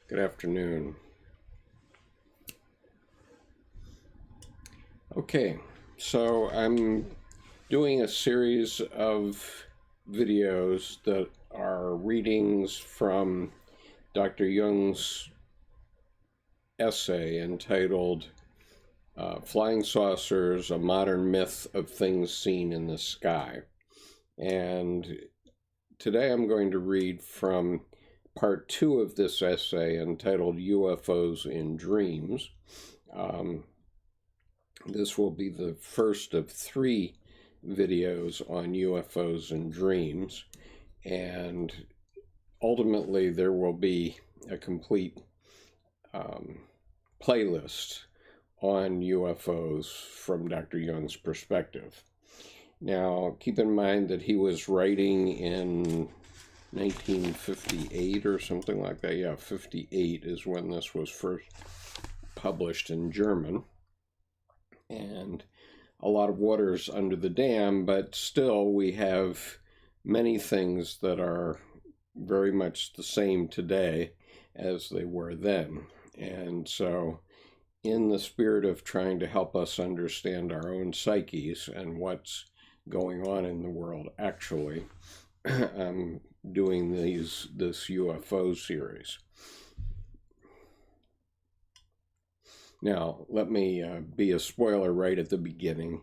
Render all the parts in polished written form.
Good afternoon. Okay, so I'm doing a series of videos that are readings from Dr. Jung's essay entitled Flying Saucers, A Modern Myth of Things Seen in the Sky. And today I'm going to read from part 2 of this essay entitled UFOs in Dreams. This will be the first of 3 videos on UFOs and dreams, and ultimately there will be a complete playlist on UFOs from Dr. Jung's perspective. Now, keep in mind that he was writing in 1958 or something like that. Yeah, 58 is when this was first published in German. And a lot of water's under the dam, but still we have many things that are very much the same today as they were then. And so in the spirit of trying to help us understand our own psyches and what's going on in the world actually, I'm doing this UFO series. Now, let me be a spoiler right at the beginning.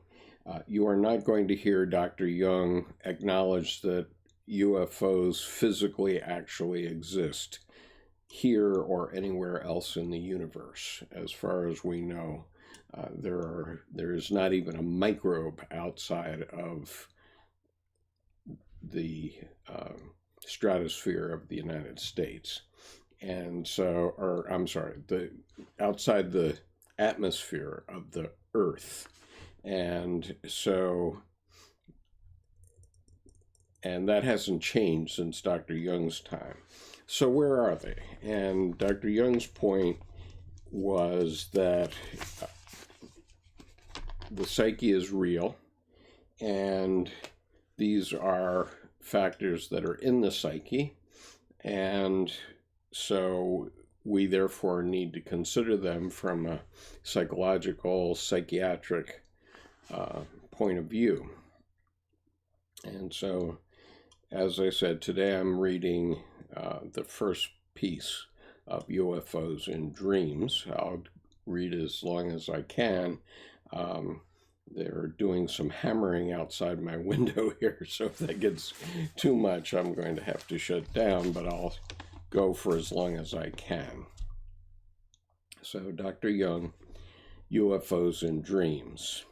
You are not going to hear Dr. Jung acknowledge that UFOs physically actually exist here or anywhere else in the universe. As far as we know, there is not even a microbe outside of the stratosphere of the United States. And so, outside the atmosphere of the Earth. And that hasn't changed since Dr. Jung's time. So where are they? And Dr. Jung's point was that the psyche is real, and these are factors that are in the psyche, and so we therefore need to consider them from a psychological, psychiatric point of view. And so, as I said, today I'm reading the first piece of UFOs in Dreams. I'll read as long as I can. They're doing some hammering outside my window here, so if that gets too much, I'm going to have to shut down, but I'll go for as long as I can. So, Dr. Jung, UFOs in Dreams,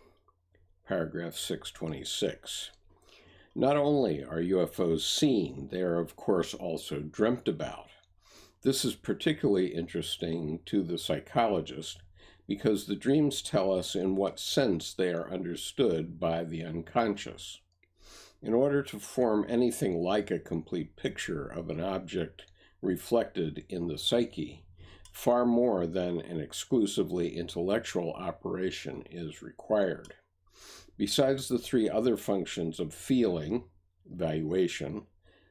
paragraph 626. Not only are UFOs seen, they are of course also dreamt about. This is particularly interesting to the psychologist because the dreams tell us in what sense they are understood by the unconscious. In order to form anything like a complete picture of an object reflected in the psyche, far more than an exclusively intellectual operation is required. Besides the 3 other functions of feeling, valuation,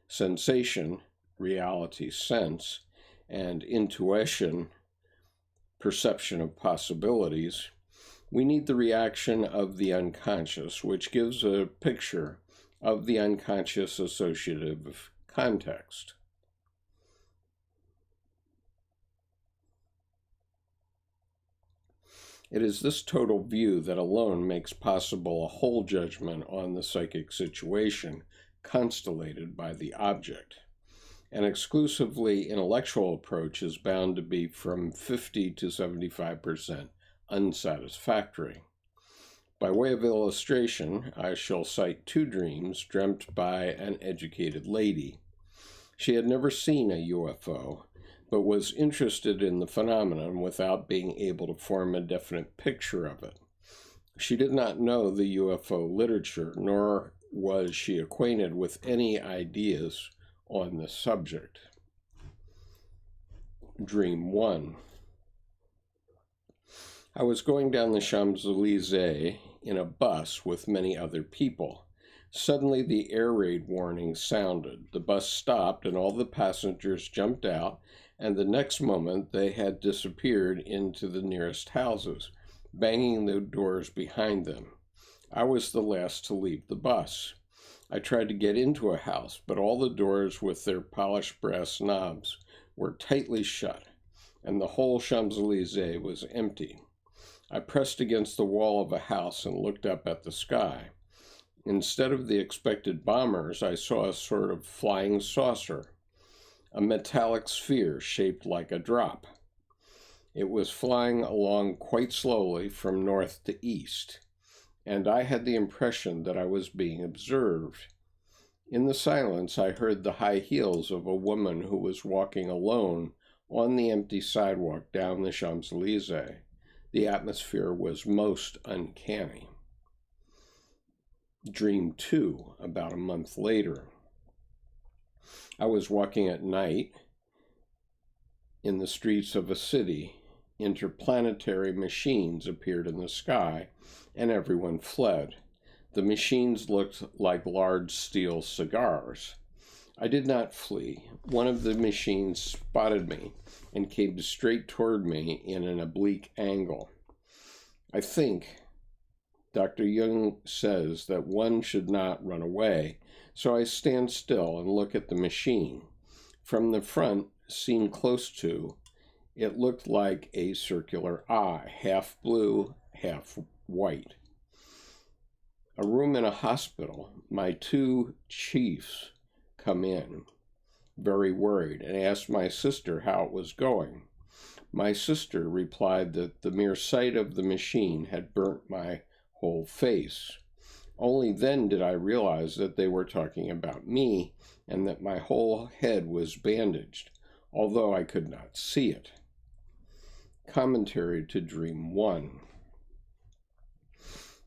sensation, reality, sense, and intuition, perception of possibilities, we need the reaction of the unconscious, which gives a picture of the unconscious associative context. It is this total view that alone makes possible a whole judgment on the psychic situation constellated by the object. An exclusively intellectual approach is bound to be from 50 to 75% unsatisfactory. By way of illustration, I shall cite 2 dreams dreamt by an educated lady. She had never seen a UFO, but was interested in the phenomenon without being able to form a definite picture of it. She did not know the UFO literature, nor was she acquainted with any ideas on the subject. Dream 1. I was going down the Champs-Élysées in a bus with many other people. Suddenly the air raid warning sounded. The bus stopped and all the passengers jumped out and the next moment they had disappeared into the nearest houses, banging the doors behind them. I was the last to leave the bus. I tried to get into a house, but all the doors with their polished brass knobs were tightly shut, and the whole Champs-Élysées was empty. I pressed against the wall of a house and looked up at the sky. Instead of the expected bombers, I saw a sort of flying saucer, a metallic sphere shaped like a drop. It was flying along quite slowly from north to east, and I had the impression that I was being observed. In the silence, I heard the high heels of a woman who was walking alone on the empty sidewalk down the Champs-Élysées. The atmosphere was most uncanny. Dream 2, about a month later. I was walking at night in the streets of a city. Interplanetary machines appeared in the sky, and everyone fled. The machines looked like large steel cigars. I did not flee. One of the machines spotted me and came straight toward me in an oblique angle. I think Dr. Jung says that one should not run away, so I stand still and look at the machine. From the front, seen close to, it looked like a circular eye, half blue, half white. A room in a hospital. My 2 chiefs come in, very worried, and asked my sister how it was going. My sister replied that the mere sight of the machine had burnt my whole face. Only then did I realize that they were talking about me and that my whole head was bandaged, although I could not see it. Commentary to Dream 1.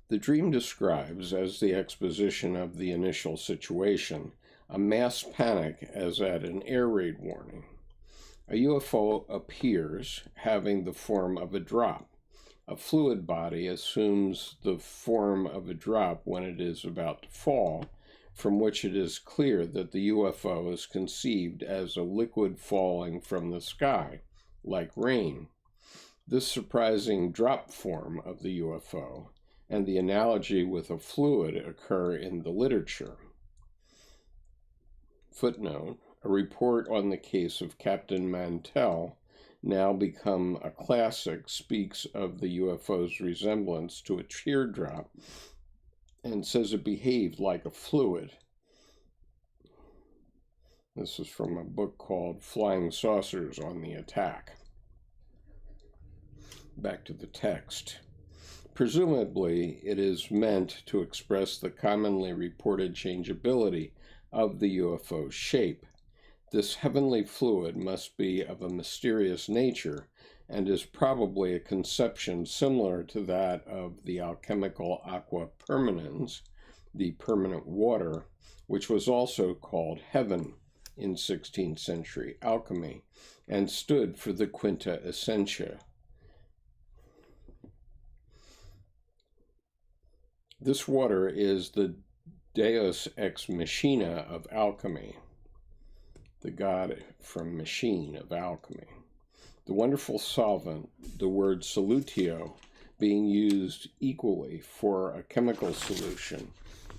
The dream describes, as the exposition of the initial situation, a mass panic as at an air raid warning. A UFO appears, having the form of a drop. A fluid body assumes the form of a drop when it is about to fall, from which it is clear that the UFO is conceived as a liquid falling from the sky, like rain. This surprising drop form of the UFO and the analogy with a fluid occur in the literature. Footnote: a report on the case of Captain Mantell, now become a classic, speaks of the UFO's resemblance to a teardrop and says it behaved like a fluid. This is from a book called Flying Saucers on the Attack. Back to the text. Presumably, it is meant to express the commonly reported changeability of the UFO's shape. This heavenly fluid must be of a mysterious nature and is probably a conception similar to that of the alchemical aqua permanens, the permanent water, which was also called heaven in 16th century alchemy and stood for the quinta essentia. This water is the deus ex machina of alchemy, the god from machine of alchemy. The wonderful solvent, the word solutio, being used equally for a chemical solution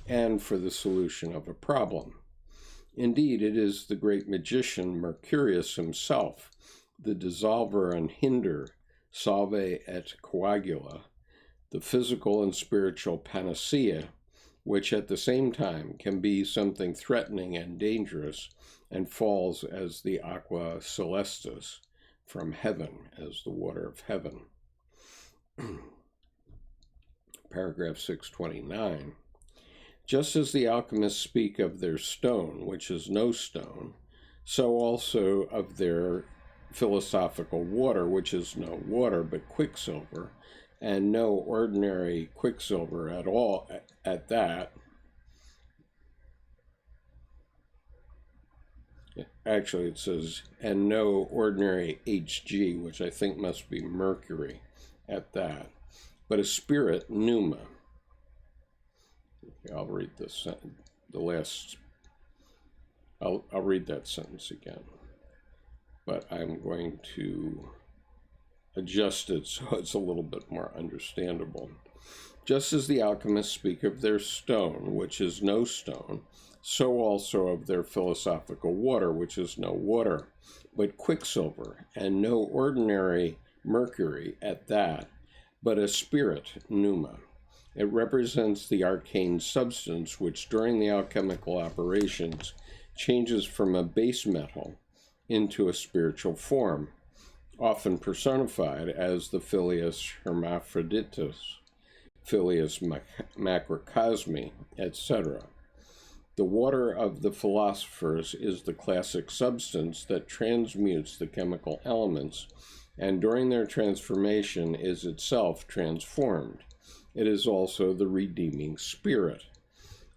and for the solution of a problem. Indeed, it is the great magician Mercurius himself, the dissolver and hinder, salve et coagula, the physical and spiritual panacea, which at the same time can be something threatening and dangerous and falls as the aqua celestis from heaven, as the water of heaven. Paragraph 629. Just as the alchemists speak of their stone, which is no stone, so also of their philosophical water, which is no water but quicksilver, and no ordinary quicksilver at all at that. Actually, it says, and no ordinary Hg, which I think must be mercury at that, but a spirit, pneuma. I'll read this, I'll read that sentence again. but I'm going to adjust it so it's a little bit more understandable. Just as the alchemists speak of their stone, which is no stone, so also of their philosophical water, which is no water, but quicksilver, and no ordinary mercury at that, but a spirit, pneuma. It represents the arcane substance which, during the alchemical operations, changes from a base metal into a spiritual form, often personified as the Filius Hermaphroditus, Filius Macrocosmi, etc. The water of the philosophers is the classic substance that transmutes the chemical elements, and during their transformation is itself transformed. It is also the redeeming spirit.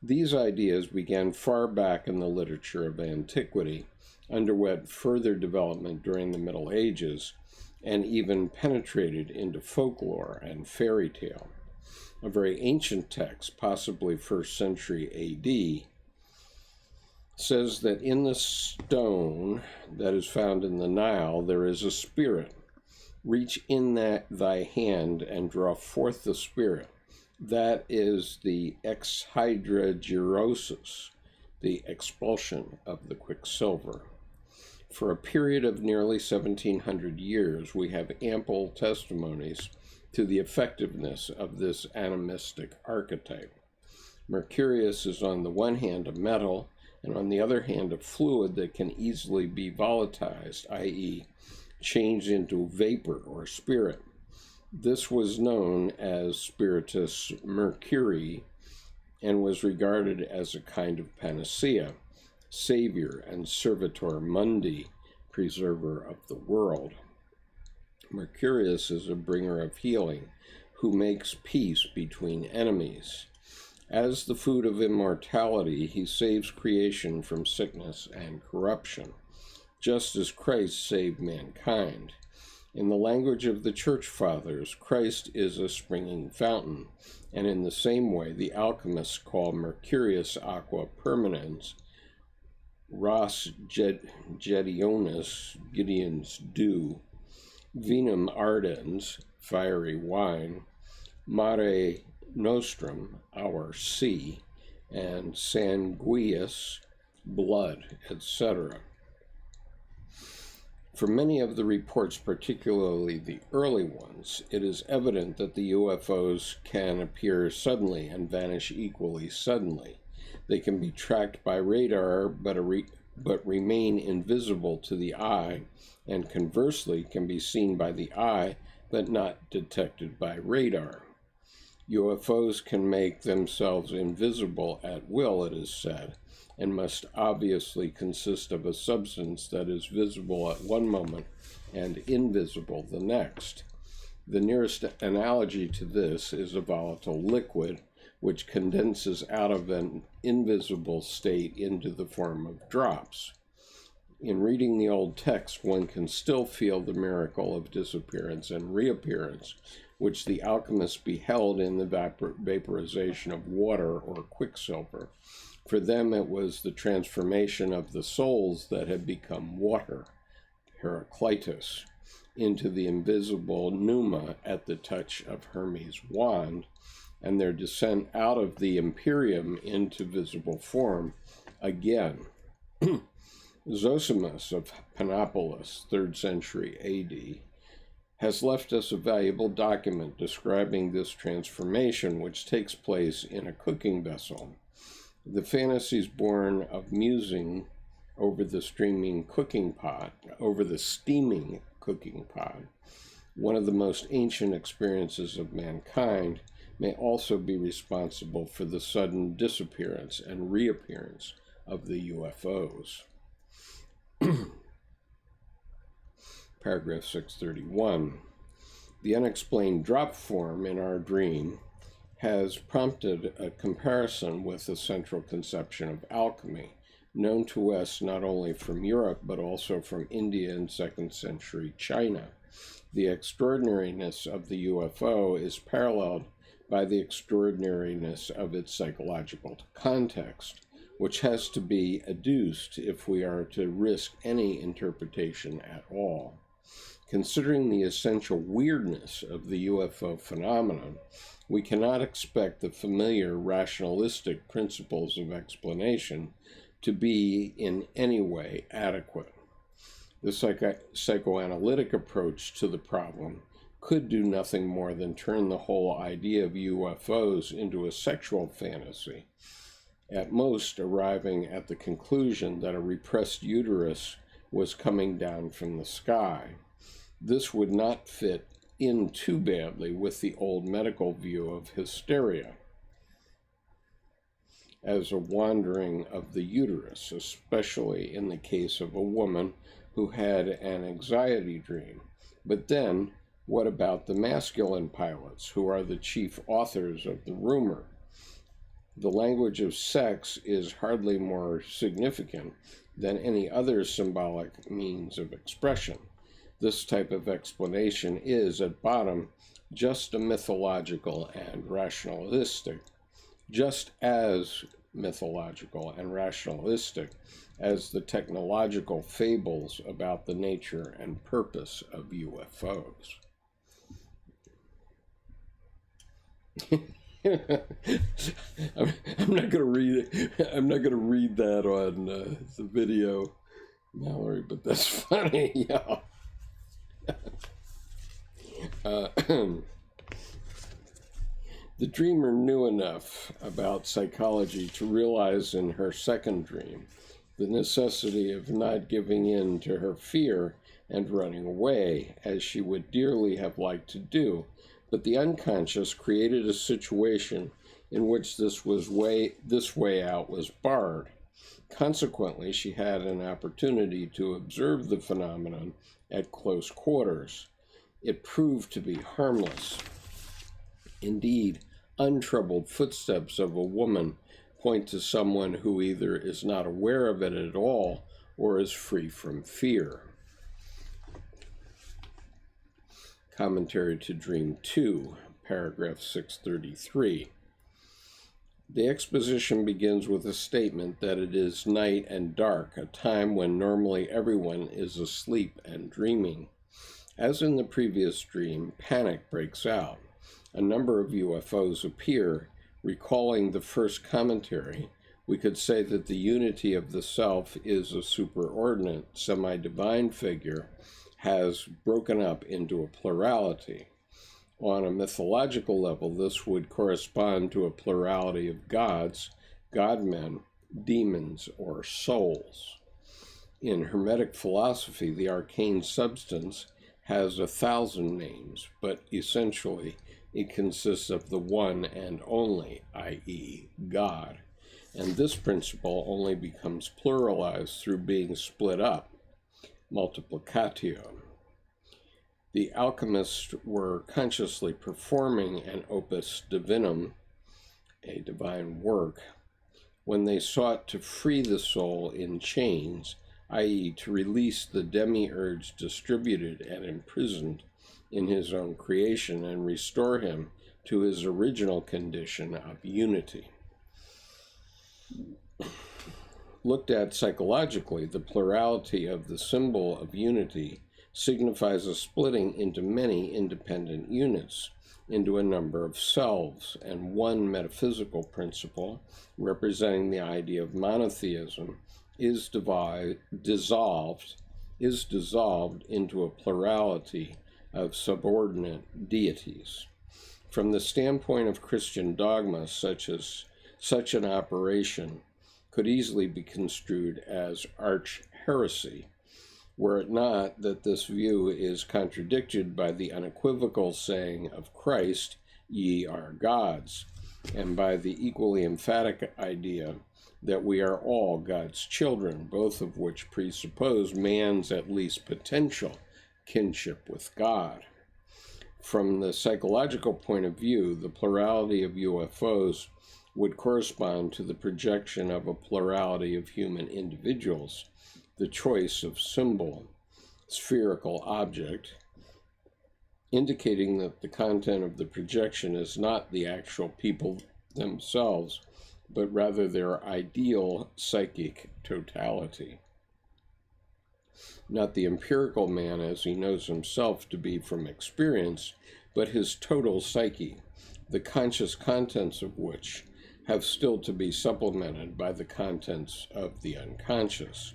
These ideas began far back in the literature of antiquity, underwent further development during the Middle Ages, and even penetrated into folklore and fairy tale. A very ancient text, possibly 1st century A.D., says that in the stone that is found in the Nile there is a spirit. Reach in thy hand and draw forth the spirit. That is the exhydragirosis, the expulsion of the quicksilver. For a period of nearly 1700 years, we have ample testimonies to the effectiveness of this animistic archetype. Mercurius is on the one hand a metal, and on the other hand a fluid that can easily be volatilized, i.e., changed into vapor or spirit. This was known as Spiritus Mercurii and was regarded as a kind of panacea, savior and servitor mundi, preserver of the world. Mercurius is a bringer of healing who makes peace between enemies. As the food of immortality, he saves creation from sickness and corruption, just as Christ saved mankind. In the language of the Church Fathers, Christ is a springing fountain, and in the same way the alchemists call Mercurius aqua permanens, Ras Gedionis, Gideon's dew, Vinum ardens, fiery wine, Mare Nostrum, our sea, and Sanguius, blood, etc. For many of the reports, particularly the early ones, it is evident that the UFOs can appear suddenly and vanish equally suddenly. They can be tracked by radar, but remain invisible to the eye, and conversely can be seen by the eye, but not detected by radar. UFOs can make themselves invisible at will, it is said, and must obviously consist of a substance that is visible at one moment and invisible the next. The nearest analogy to this is a volatile liquid, which condenses out of an invisible state into the form of drops. In reading the old text, one can still feel the miracle of disappearance and reappearance, which the alchemists beheld in the vaporization of water or quicksilver. For them, it was the transformation of the souls that had become water, Heraclitus, into the invisible pneuma at the touch of Hermes' wand, and their descent out of the Imperium into visible form again. Zosimus of Annapolis, 3rd century A.D., has left us a valuable document describing this transformation, which takes place in a cooking vessel. The fantasies born of musing over the steaming cooking pot, one of the most ancient experiences of mankind, may also be responsible for the sudden disappearance and reappearance of the UFOs. Paragraph 631. The unexplained drop form in our dream has prompted a comparison with the central conception of alchemy, known to us not only from Europe but also from India and 2nd century China. The extraordinariness of the UFO is paralleled by the extraordinariness of its psychological context. which has to be adduced if we are to risk any interpretation at all. Considering the essential weirdness of the UFO phenomenon, we cannot expect the familiar rationalistic principles of explanation to be in any way adequate. The psychoanalytic approach to the problem could do nothing more than turn the whole idea of UFOs into a sexual fantasy, at most arriving at the conclusion that a repressed uterus was coming down from the sky. This would not fit in too badly with the old medical view of hysteria as a wandering of the uterus, especially in the case of a woman who had an anxiety dream. But then, what about the masculine pilots, who are the chief authors of the rumor? The language of sex is hardly more significant than any other symbolic means of expression. This type of explanation is, at bottom, just as mythological and rationalistic as the technological fables about the nature and purpose of UFOs. I'm not going to read it. I'm not going to read that on the video, Mallory, but that's funny. Yeah. The dreamer knew enough about psychology to realize in her second dream the necessity of not giving in to her fear and running away, as she would dearly have liked to do. But the unconscious created a situation in which this way out was barred. Consequently, she had an opportunity to observe the phenomenon at close quarters. It proved to be harmless. Indeed, untroubled footsteps of a woman point to someone who either is not aware of it at all or is free from fear. Commentary to Dream 2, paragraph 633. The exposition begins with a statement that it is night and dark, a time when normally everyone is asleep and dreaming. As in the previous dream, panic breaks out. A number of UFOs appear. Recalling the first commentary, we could say that the unity of the self is a superordinate, semi-divine figure, has broken up into a plurality. On a mythological level, this would correspond to a plurality of gods, godmen, demons, or souls. In Hermetic philosophy, the arcane substance has 1,000 names, but essentially it consists of the one and only, i.e., God. And this principle only becomes pluralized through being split up, multiplicatio. The alchemists were consciously performing an opus divinum, a divine work, when they sought to free the soul in chains, i.e., to release the demiurge distributed and imprisoned in his own creation and restore him to his original condition of unity. Looked at psychologically, the plurality of the symbol of unity signifies a splitting into many independent units, into a number of selves, and one metaphysical principle, representing the idea of monotheism, is dissolved into a plurality of subordinate deities. From the standpoint of Christian dogma, such an operation could easily be construed as arch heresy, were it not that this view is contradicted by the unequivocal saying of Christ, "Ye are gods," and by the equally emphatic idea that we are all God's children, both of which presuppose man's at least potential kinship with God. From the psychological point of view, the plurality of UFOs would correspond to the projection of a plurality of human individuals, the choice of symbol, spherical object, indicating that the content of the projection is not the actual people themselves, but rather their ideal psychic totality. Not the empirical man as he knows himself to be from experience, but his total psyche, the conscious contents of which have still to be supplemented by the contents of the unconscious.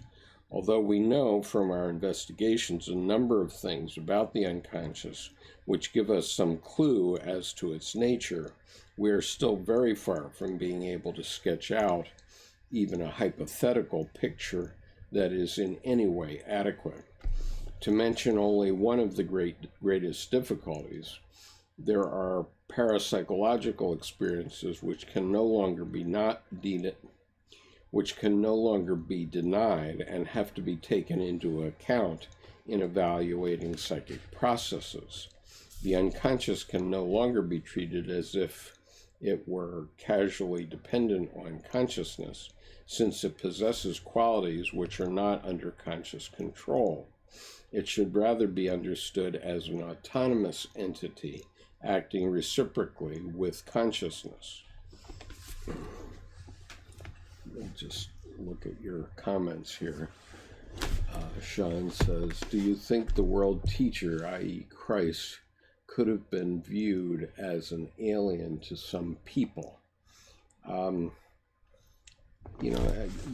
Although we know from our investigations a number of things about the unconscious which give us some clue as to its nature, we are still very far from being able to sketch out even a hypothetical picture that is in any way adequate. To mention only one of the greatest difficulties, there are parapsychological experiences which can no longer be denied and have to be taken into account in evaluating psychic processes. The unconscious can no longer be treated as if it were casually dependent on consciousness, since it possesses qualities which are not under conscious control. It should rather be understood as an autonomous entity acting reciprocally with consciousness. I'll just look at your comments here. Sean says, do you think the world teacher, i.e. Christ, could have been viewed as an alien to some people?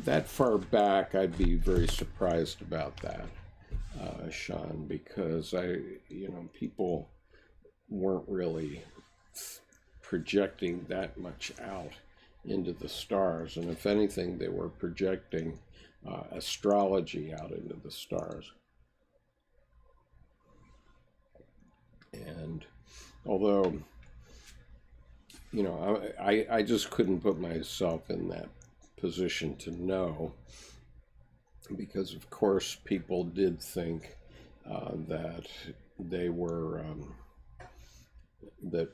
That far back, I'd be very surprised about that, Sean, because people weren't really projecting that much out into the stars, and if anything, they were projecting astrology out into the stars. And although, I just couldn't put myself in that position to know, because of course people did think that they were that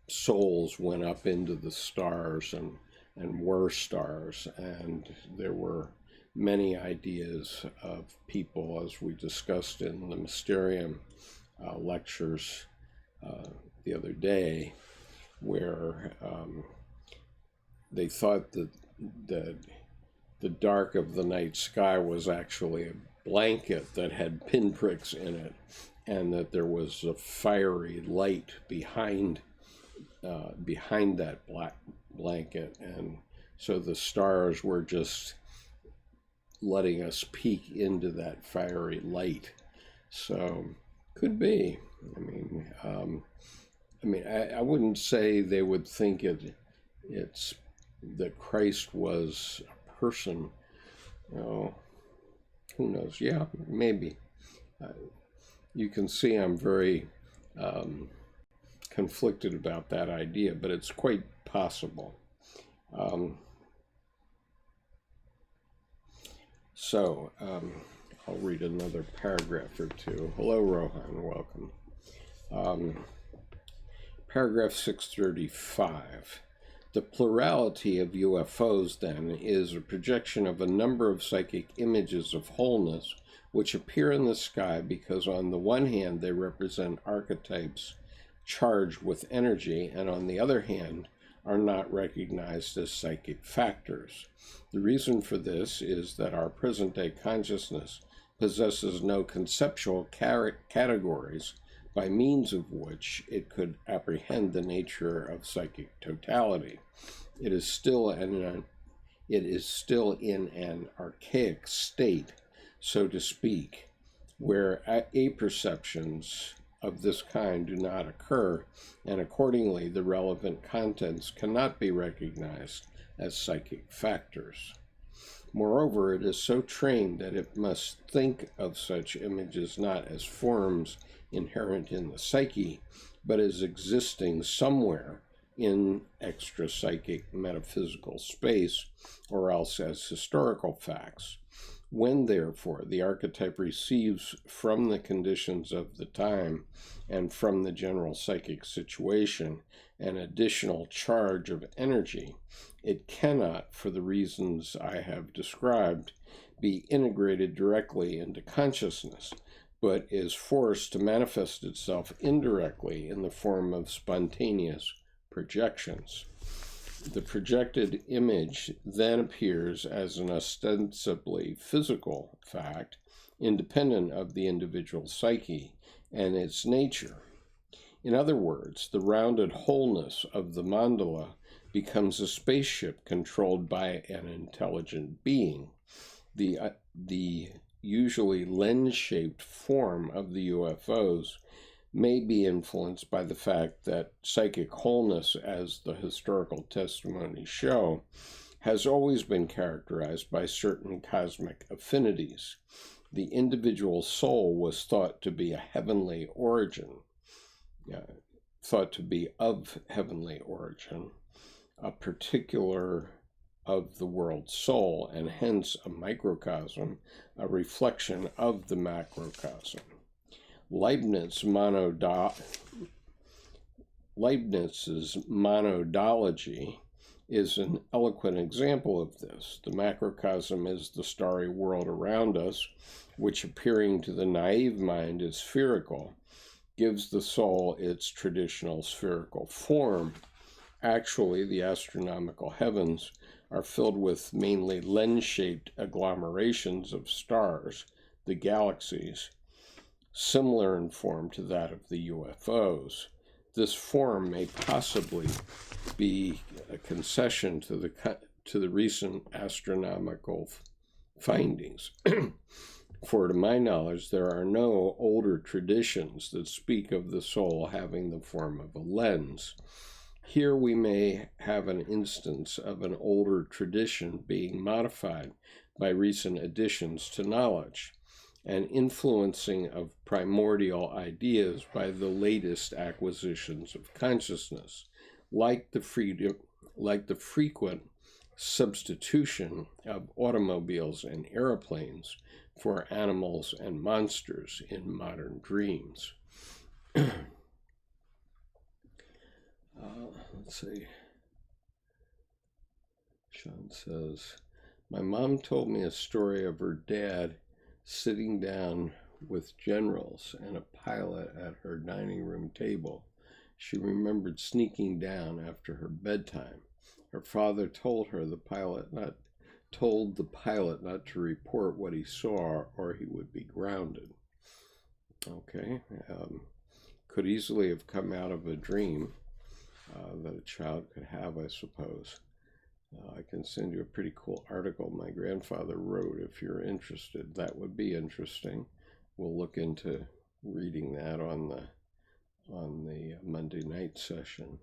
souls went up into the stars and were stars, and there were many ideas of people, as we discussed in the Mysterium lectures the other day, where they thought that the dark of the night sky was actually a blanket that had pinpricks in it, and that there was a fiery light behind that black blanket, and so the stars were just letting us peek into that fiery light. So could be. I wouldn't say they would think it's that Christ was a person. Who knows? Yeah, maybe. You can see I'm very conflicted about that idea, but it's quite possible. I'll read another paragraph or two. Hello, Rohan, welcome. Paragraph 635. The plurality of UFOs, then, is a projection of a number of psychic images of wholeness which appear in the sky because, on the one hand, they represent archetypes charged with energy, and on the other hand, are not recognized as psychic factors. The reason for this is that our present-day consciousness possesses no conceptual categories by means of which it could apprehend the nature of psychic totality. It is still in an archaic state, so to speak, where apperceptions of this kind do not occur, and accordingly the relevant contents cannot be recognized as psychic factors. Moreover, it is so trained that it must think of such images not as forms inherent in the psyche, but as existing somewhere in extra-psychic metaphysical space, or else as historical facts. When, therefore, the archetype receives from the conditions of the time and from the general psychic situation an additional charge of energy, it cannot, for the reasons I have described, be integrated directly into consciousness, but is forced to manifest itself indirectly in the form of spontaneous projections. The projected image then appears as an ostensibly physical fact, independent of the individual psyche and its nature. In other words, the rounded wholeness of the mandala becomes a spaceship controlled by an intelligent being. The usually lens-shaped form of the UFOs may be influenced by the fact that psychic wholeness, as the historical testimonies show, has always been characterized by certain cosmic affinities. The individual soul was thought to be a heavenly origin, thought to be of heavenly origin, a particular of the world's soul, and hence a microcosm, a reflection of the macrocosm. Leibniz's monadology is an eloquent example of this. The macrocosm is the starry world around us, which, appearing to the naive mind as spherical, gives the soul its traditional spherical form. Actually, the astronomical heavens are filled with mainly lens-shaped agglomerations of stars, the galaxies, similar in form to that of the UFOs. This form may possibly be a concession to the recent astronomical findings. For to my knowledge, there are no older traditions that speak of the soul having the form of a lens. Here we may have an instance of an older tradition being modified by recent additions to knowledge, and influencing of primordial ideas by the latest acquisitions of consciousness, like the frequent substitution of automobiles and airplanes for animals and monsters in modern dreams. Let's see. Sean says, my mom told me a story of her dad sitting down with generals and a pilot at her dining room table. She remembered sneaking down after her bedtime. Her father told the pilot not to report what he saw, or he would be grounded. Okay, could easily have come out of a dream that a child could have, I suppose. I can send you a pretty cool article my grandfather wrote if you're interested. That would be interesting. We'll look into reading that on the Monday night session.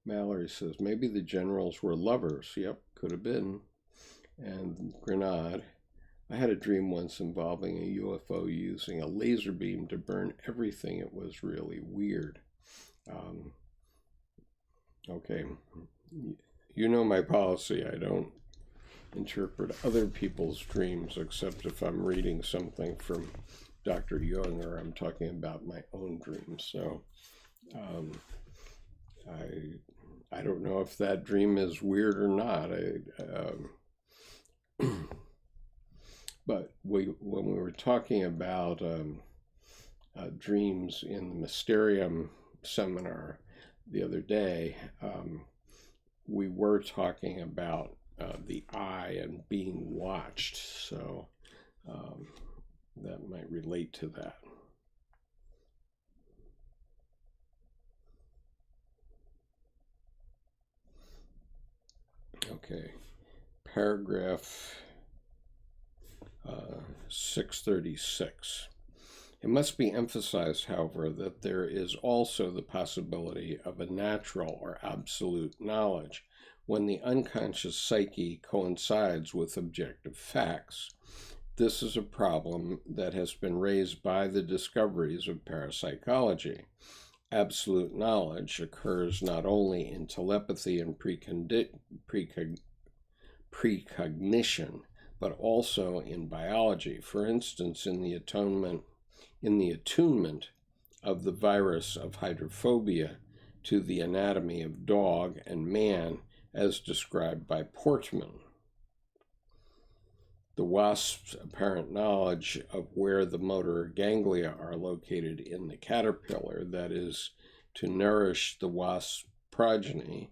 Mallory says, maybe the generals were lovers. Yep, could have been. And Grenade, I had a dream once involving a UFO using a laser beam to burn everything. It was really weird. Okay. You know my policy. I don't interpret other people's dreams except if I'm reading something from Dr. Jung or I'm talking about my own dreams. So I don't know if that dream is weird or not. But when we were talking about dreams in the Mysterium seminar the other day, we were talking about the eye and being watched, so that might relate to that. Okay, paragraph 636. It must be emphasized, however, that there is also the possibility of a natural or absolute knowledge when the unconscious psyche coincides with objective facts. This is a problem that has been raised by the discoveries of parapsychology. Absolute knowledge occurs not only in telepathy and precognition, but also in biology. For instance, in the attunement of the virus of hydrophobia to the anatomy of dog and man as described by Portman. The wasp's apparent knowledge of where the motor ganglia are located in the caterpillar, that is, to nourish the wasp's progeny,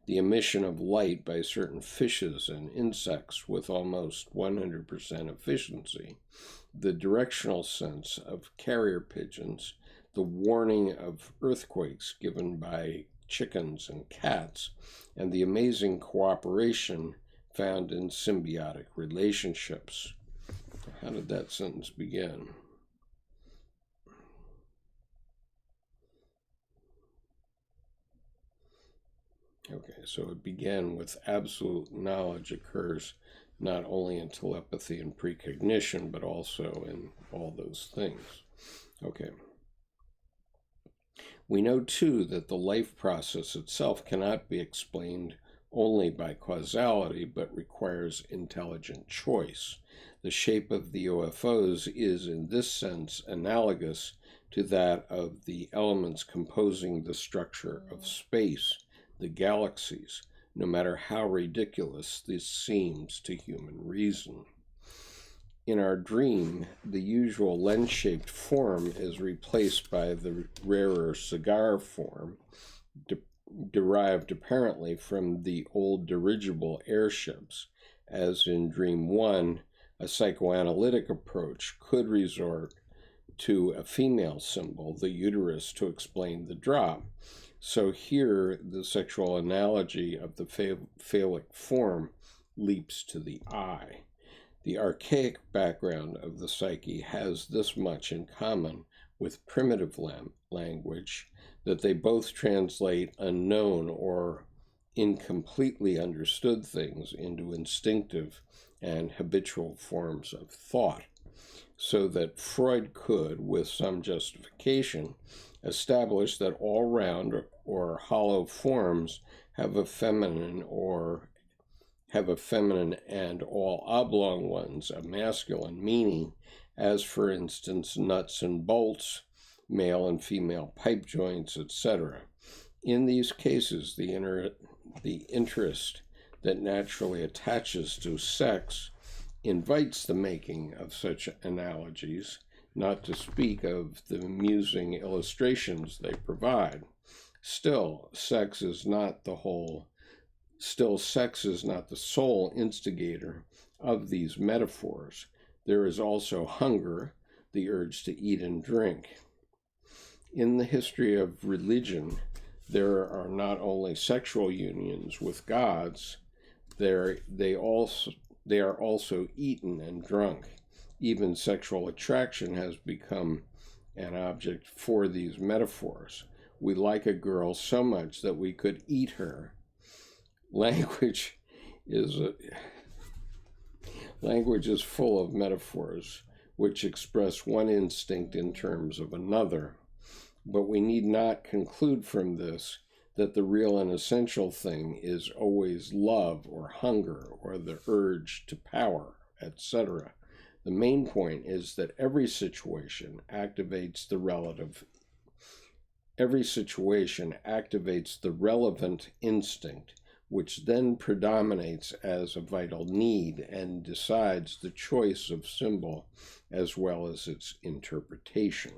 the emission of light by certain fishes and insects with almost 100% efficiency, the directional sense of carrier pigeons, the warning of earthquakes given by chickens and cats, and the amazing cooperation found in symbiotic relationships. How did that sentence begin? Okay, so it began with absolute knowledge occurs not only in telepathy and precognition, but also in all those things. Okay. We know, too, that the life process itself cannot be explained only by causality, but requires intelligent choice. The shape of the UFOs is, in this sense, analogous to that of the elements composing the structure of space, the galaxies, no matter how ridiculous this seems to human reason. In our dream, the usual lens-shaped form is replaced by the rarer cigar form, derived apparently from the old dirigible airships, as in Dream 1, a psychoanalytic approach could resort to a female symbol, the uterus, to explain the drop. So here, the sexual analogy of the phallic form leaps to the eye. The archaic background of the psyche has this much in common with primitive language, that they both translate unknown or incompletely understood things into instinctive and habitual forms of thought, so that Freud could, with some justification, establish that all round or hollow forms have a feminine and all oblong ones a masculine meaning, as for instance nuts and bolts, male and female pipe joints, etc. In these cases, the interest that naturally attaches to sex invites the making of such analogies, not to speak of the amusing illustrations they provide. Still, sex is not the sole instigator of these metaphors. There is also hunger, the urge to eat and drink. In the history of religion, there are not only sexual unions with gods, they are also eaten and drunk. Even sexual attraction has become an object for these metaphors. We like a girl so much that we could eat her. Language is full of metaphors which express one instinct in terms of another. But we need not conclude from this that the real and essential thing is always love or hunger or the urge to power, etc. The main point is that every situation activates the relevant instinct, which then predominates as a vital need and decides the choice of symbol as well as its interpretation.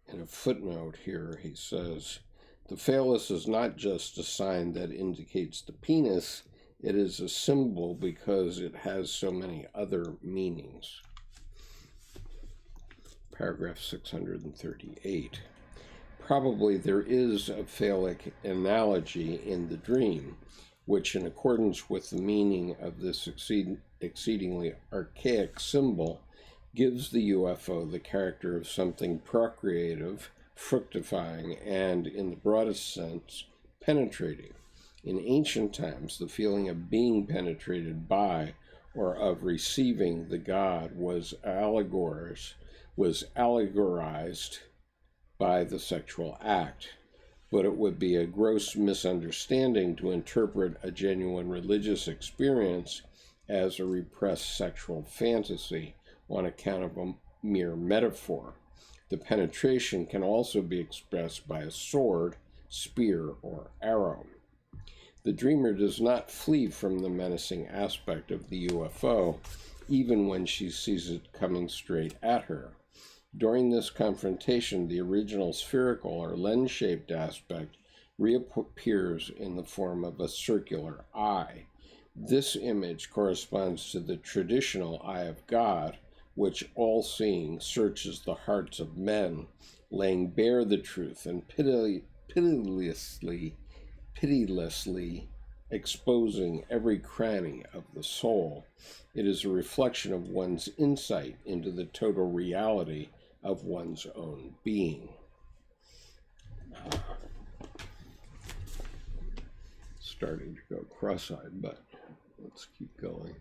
In a footnote here, he says, the phallus is not just a sign that indicates the penis, it is a symbol because it has so many other meanings. Paragraph 638. Probably there is a phallic analogy in the dream, which, in accordance with the meaning of this exceedingly archaic symbol, gives the UFO the character of something procreative, fructifying, and, in the broadest sense, penetrating. In ancient times, the feeling of being penetrated by or of receiving the god was allegorized by the sexual act, but it would be a gross misunderstanding to interpret a genuine religious experience as a repressed sexual fantasy on account of a mere metaphor. The penetration can also be expressed by a sword, spear, or arrow. The dreamer does not flee from the menacing aspect of the UFO, even when she sees it coming straight at her. During this confrontation, the original spherical or lens-shaped aspect reappears in the form of a circular eye. This image corresponds to the traditional eye of God, which, all-seeing, searches the hearts of men, laying bare the truth and pitilessly exposing every cranny of the soul. It is a reflection of one's insight into the total reality of one's own being. Starting to go cross-eyed, but let's keep going.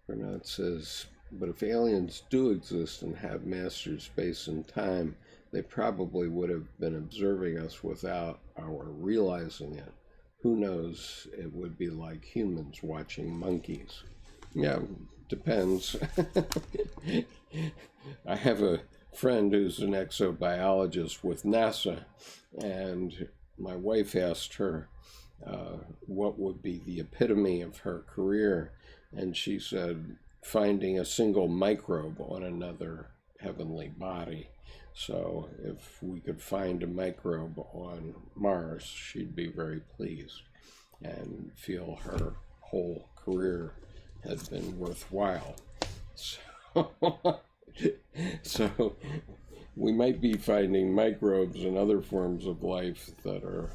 Bernard says, but if aliens do exist and have mastered space and time, they probably would have been observing us without our realizing it. Who knows, it would be like humans watching monkeys. Yeah, depends. I have a friend who's an exobiologist with NASA, and my wife asked her what would be the epitome of her career, and she said finding a single microbe on another heavenly body. So if we could find a microbe on Mars, she'd be very pleased and feel her whole career had been worthwhile. So we might be finding microbes and other forms of life that are,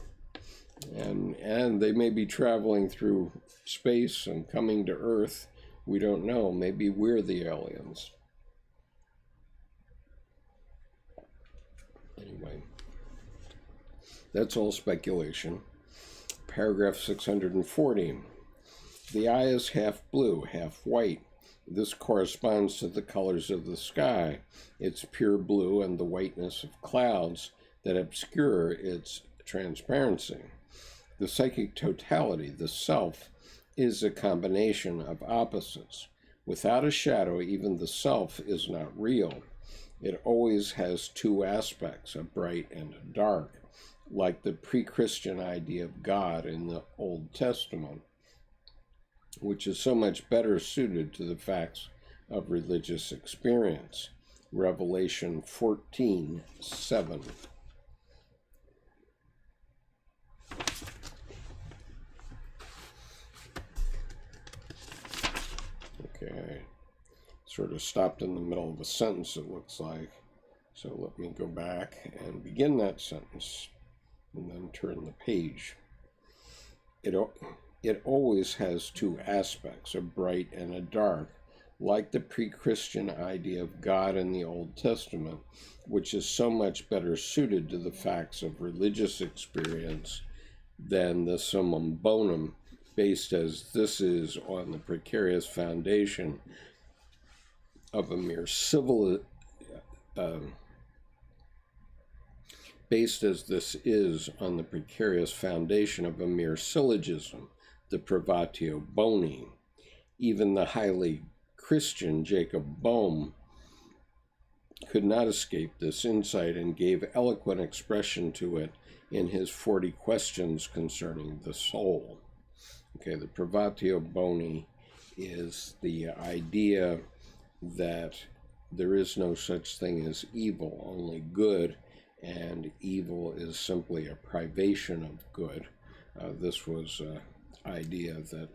and they may be traveling through space and coming to Earth. We don't know. Maybe we're the aliens. Anyway, that's all speculation. Paragraph 640. The eye is half blue, half white. This corresponds to the colors of the sky, its pure blue and the whiteness of clouds that obscure its transparency. The psychic totality, the self, is a combination of opposites. Without a shadow, even the self is not real. It always has two aspects, a bright and a dark, like the pre-Christian idea of God in the Old Testament, which is so much better suited to the facts of religious experience. Revelation 14:7. Okay, sort of stopped in the middle of a sentence, it looks like. So let me go back and begin that sentence and then turn the page. It always has two aspects, a bright and a dark, like the pre-Christian idea of God in the Old Testament, which is so much better suited to the facts of religious experience than the summum bonum, based as this is on the precarious foundation of a mere syllogism, the privatio boni. Even the highly Christian Jacob Boehme could not escape this insight and gave eloquent expression to it in his 40 questions concerning the soul. Okay, the privatio boni is the idea that there is no such thing as evil, only good, and evil is simply a privation of good. This was an idea that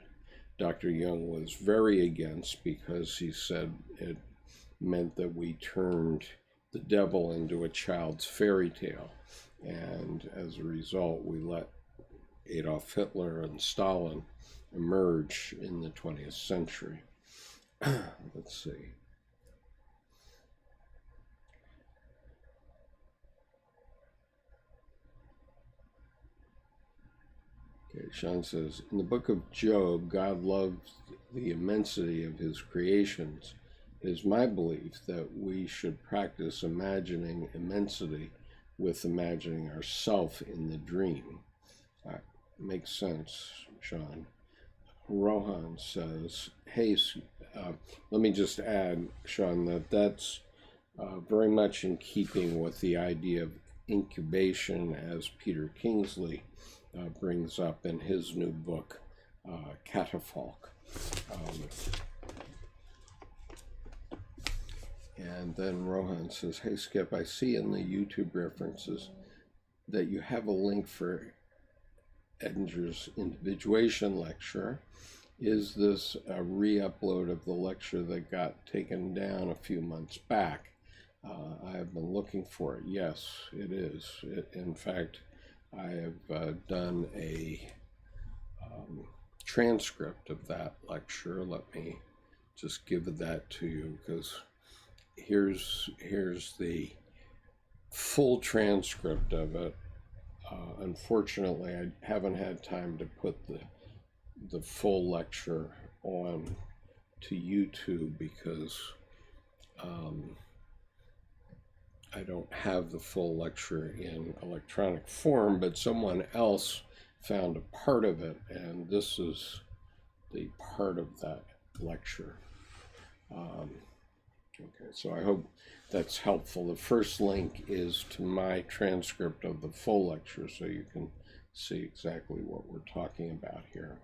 Dr. Jung was very against because he said it meant that we turned the devil into a child's fairy tale, and as a result we let Adolf Hitler and Stalin emerge in the 20th century. Let's see. Okay, Sean says, in the book of Job, God loves the immensity of his creations. It is my belief that we should practice imagining immensity with imagining ourself in the dream. Makes sense, Sean. Rohan says, hey, let me just add, Sean, that's very much in keeping with the idea of incubation as Peter Kingsley brings up in his new book, catafalque. And then Rohan says, "Hey Skip, I see in the YouTube references that you have a link for Edinger's Individuation lecture. Is this a re-upload of the lecture that got taken down a few months back?" I have been looking for it. Yes, it is. In fact, I have done a transcript of that lecture. Let me just give that to you, because here's the full transcript of it. Unfortunately, I haven't had time to put the full lecture on to YouTube because I don't have the full lecture in electronic form, but someone else found a part of it, and this is the part of that lecture. Okay, so I hope that's helpful. The first link is to my transcript of the full lecture, so you can see exactly what we're talking about here.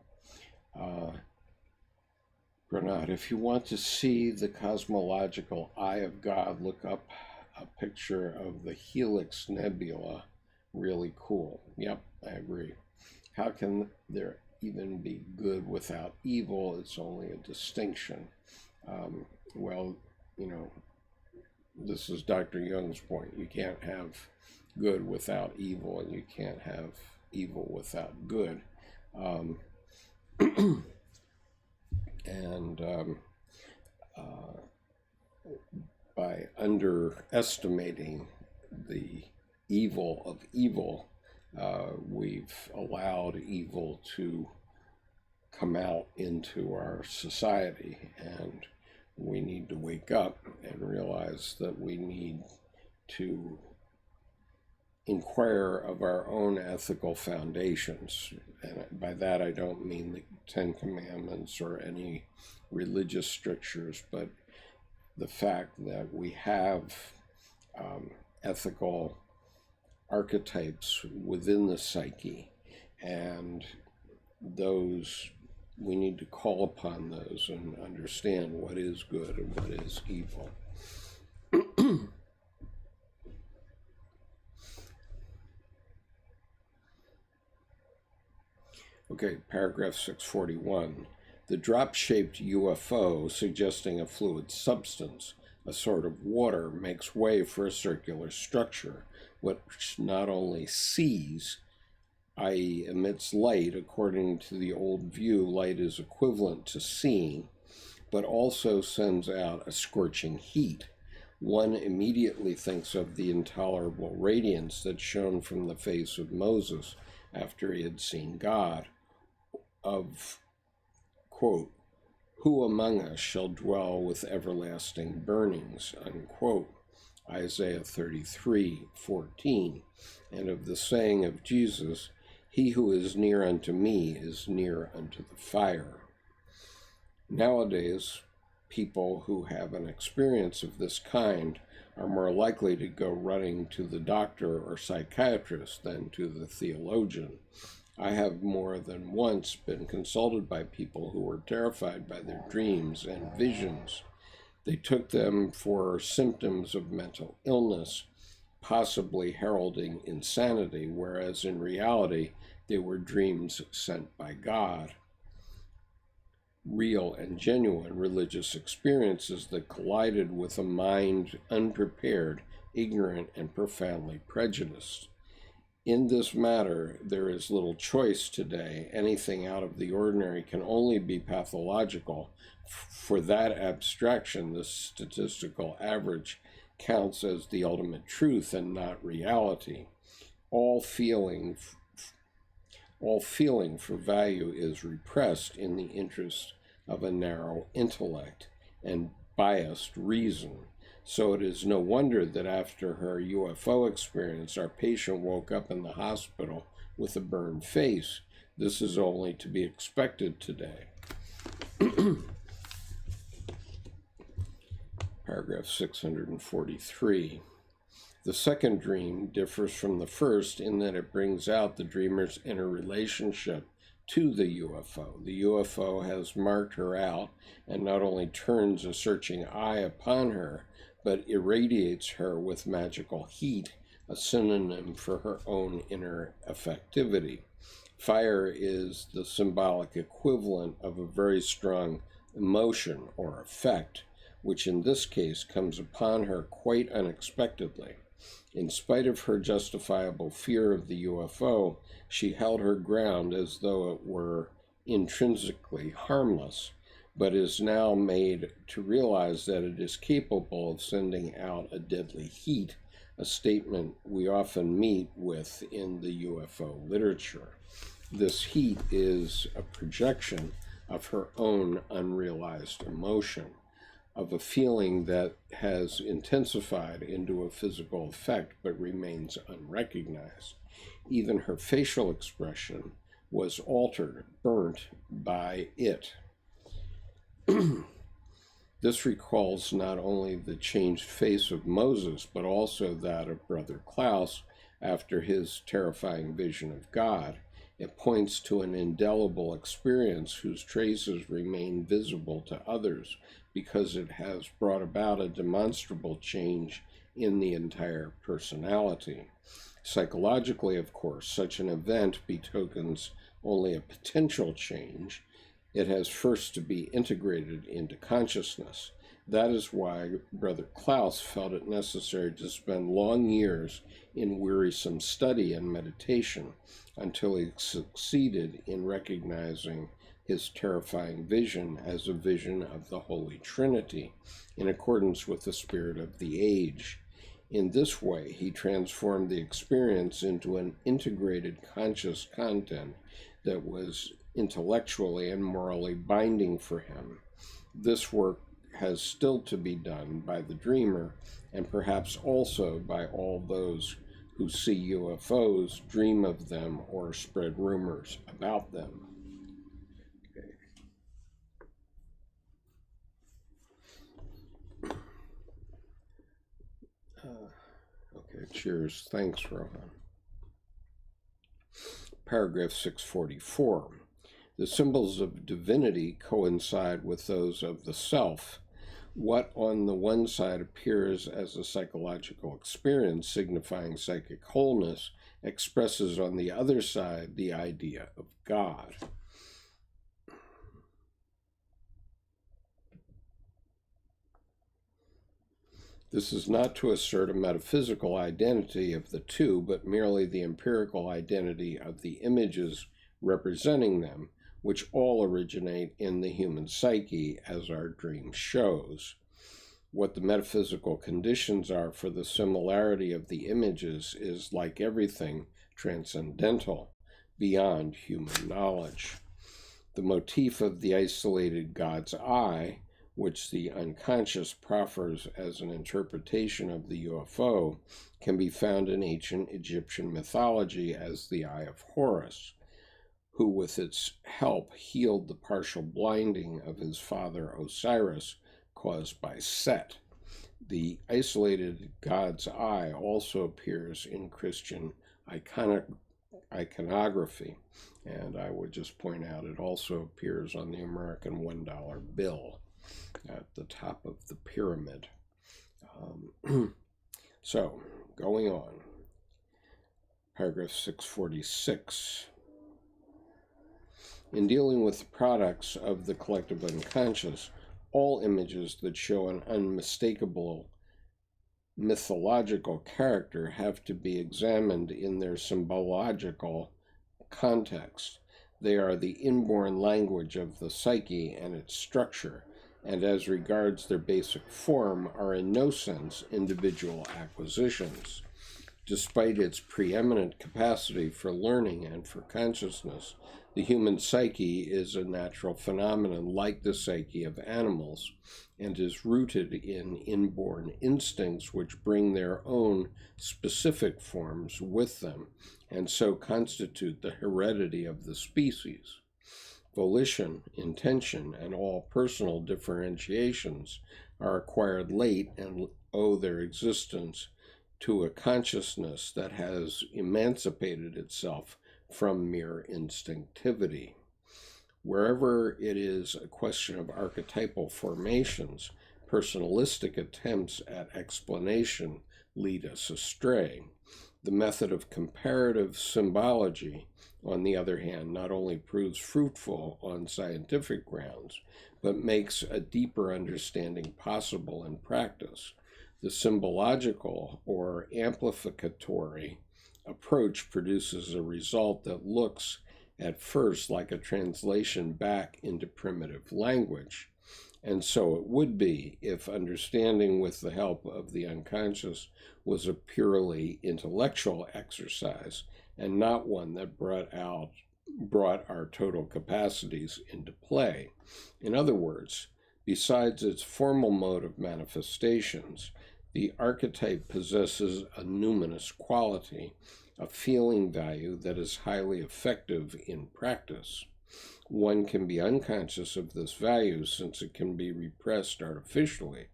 Granat, if you want to see the cosmological eye of God, look up a picture of the Helix Nebula. Really cool. Yep, I agree. How can there even be good without evil? It's only a distinction. Well, you know, this is Dr. Jung's point. You can't have good without evil, and you can't have evil without good. By underestimating the evil of evil, we've allowed evil to come out into our society, and we need to wake up and realize that we need to inquire of our own ethical foundations. And by that I don't mean the Ten Commandments or any religious strictures, but the fact that we have ethical archetypes within the psyche, and those, we need to call upon those and understand what is good and what is evil. Okay, paragraph 641. The drop-shaped UFO, suggesting a fluid substance, a sort of water, makes way for a circular structure, which not only sees, i.e. emits light. According to the old view, light is equivalent to seeing, but also sends out a scorching heat. One immediately thinks of the intolerable radiance that shone from the face of Moses after he had seen God, of, quote, "Who among us shall dwell with everlasting burnings," unquote, Isaiah 33:14, and of the saying of Jesus, "He who is near unto me is near unto the fire." Nowadays, people who have an experience of this kind are more likely to go running to the doctor or psychiatrist than to the theologian. I have more than once been consulted by people who were terrified by their dreams and visions. They took them for symptoms of mental illness, possibly heralding insanity, whereas in reality they were dreams sent by God. Real and genuine religious experiences that collided with a mind unprepared, ignorant, and profoundly prejudiced. In this matter, there is little choice today. Anything out of the ordinary can only be pathological. For that abstraction, the statistical average counts as the ultimate truth and not reality. All feeling for value is repressed in the interest of a narrow intellect and biased reason. So it is no wonder that after her UFO experience, our patient woke up in the hospital with a burned face. This is only to be expected today. Paragraph 643. The second dream differs from the first in that it brings out the dreamer's inner relationship to the UFO. The UFO has marked her out and not only turns a searching eye upon her, but irradiates her with magical heat, a synonym for her own inner effectivity. Fire is the symbolic equivalent of a very strong emotion or effect, which in this case comes upon her quite unexpectedly. In spite of her justifiable fear of the UFO, she held her ground as though it were intrinsically harmless, but is now made to realize that it is capable of sending out a deadly heat, a statement we often meet with in the UFO literature. This heat is a projection of her own unrealized emotion, of a feeling that has intensified into a physical effect but remains unrecognized. Even her facial expression was altered, burnt by it. This recalls not only the changed face of Moses, but also that of Brother Klaus after his terrifying vision of God. It points to an indelible experience whose traces remain visible to others because it has brought about a demonstrable change in the entire personality. Psychologically, of course, such an event betokens only a potential change. It has first to be integrated into consciousness. That is why Brother Klaus felt it necessary to spend long years in wearisome study and meditation until he succeeded in recognizing his terrifying vision as a vision of the Holy Trinity, in accordance with the spirit of the age. In this way, he transformed the experience into an integrated conscious content that was intellectually and morally binding for him. This work has still to be done by the dreamer, and perhaps also by all those who see UFOs, dream of them, or spread rumors about them. Okay, cheers. Thanks, Rohan. Paragraph 644. The symbols of divinity coincide with those of the self. What on the one side appears as a psychological experience signifying psychic wholeness expresses on the other side the idea of God. This is not to assert a metaphysical identity of the two, but merely the empirical identity of the images representing them, which all originate in the human psyche, as our dream shows. What the metaphysical conditions are for the similarity of the images is, like everything, transcendental, beyond human knowledge. The motif of the isolated God's eye, which the unconscious proffers as an interpretation of the UFO, can be found in ancient Egyptian mythology as the Eye of Horus, who with its help healed the partial blinding of his father Osiris caused by Set. The isolated God's eye also appears in Christian iconography, and I would just point out it also appears on the American $1 bill at the top of the pyramid. So, going on. Paragraph 646. In dealing with the products of the collective unconscious, all images that show an unmistakable mythological character have to be examined in their symbological context. They are the inborn language of the psyche and its structure, and as regards their basic form, are in no sense individual acquisitions. Despite its preeminent capacity for learning and for consciousness, the human psyche is a natural phenomenon like the psyche of animals, and is rooted in inborn instincts which bring their own specific forms with them, and so constitute the heredity of the species. Volition, intention, and all personal differentiations are acquired late and owe their existence to a consciousness that has emancipated itself from mere instinctivity. Wherever it is a question of archetypal formations, personalistic attempts at explanation lead us astray. The method of comparative symbology, on the other hand, not only proves fruitful on scientific grounds, but makes a deeper understanding possible in practice. The symbological or amplificatory approach produces a result that looks at first like a translation back into primitive language. And so it would be if understanding with the help of the unconscious was a purely intellectual exercise and not one that brought our total capacities into play. In other words, besides its formal mode of manifestations, the archetype possesses a numinous quality, a feeling value that is highly effective in practice. One can be unconscious of this value since it can be repressed artificially,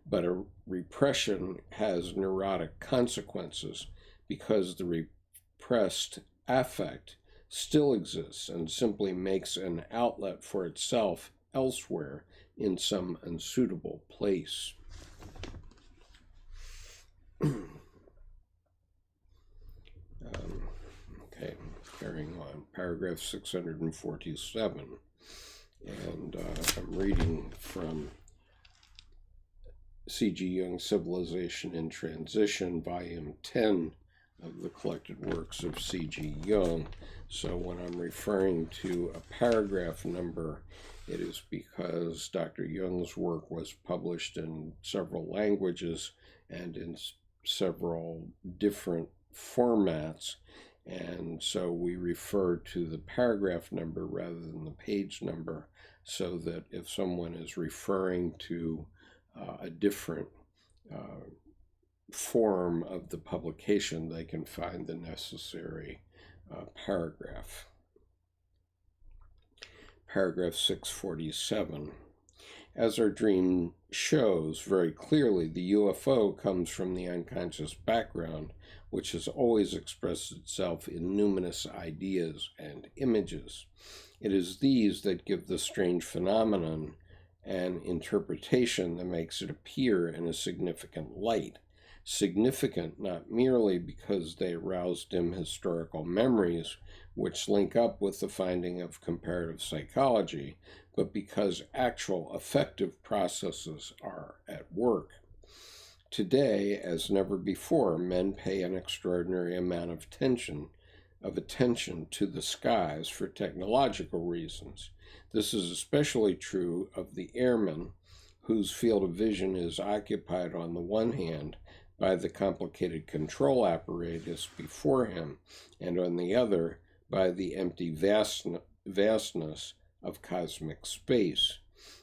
but a repression has neurotic consequences because the repressed affect still exists and simply makes an outlet for itself elsewhere in some unsuitable place. Okay, carrying on. Paragraph 647. And I'm reading from C.G. Jung's Civilization in Transition, Volume 10 of the collected works of C.G. Jung. So when I'm referring to a paragraph number, it is because Dr. Jung's work was published in several languages and in several different formats, and so we refer to the paragraph number rather than the page number, so that if someone is referring to a different form of the publication, they can find the necessary paragraph. Paragraph 647. As our dream shows very clearly, the UFO comes from the unconscious background, which has always expressed itself in numinous ideas and images. It is these that give the strange phenomenon an interpretation that makes it appear in a significant light. Significant not merely because they arouse dim historical memories, which link up with the finding of comparative psychology, but because actual affective processes are at work. Today, as never before, men pay an extraordinary amount of attention to the skies for technological reasons. This is especially true of the airman, whose field of vision is occupied on the one hand by the complicated control apparatus before him, and on the other by the empty vastness of cosmic space.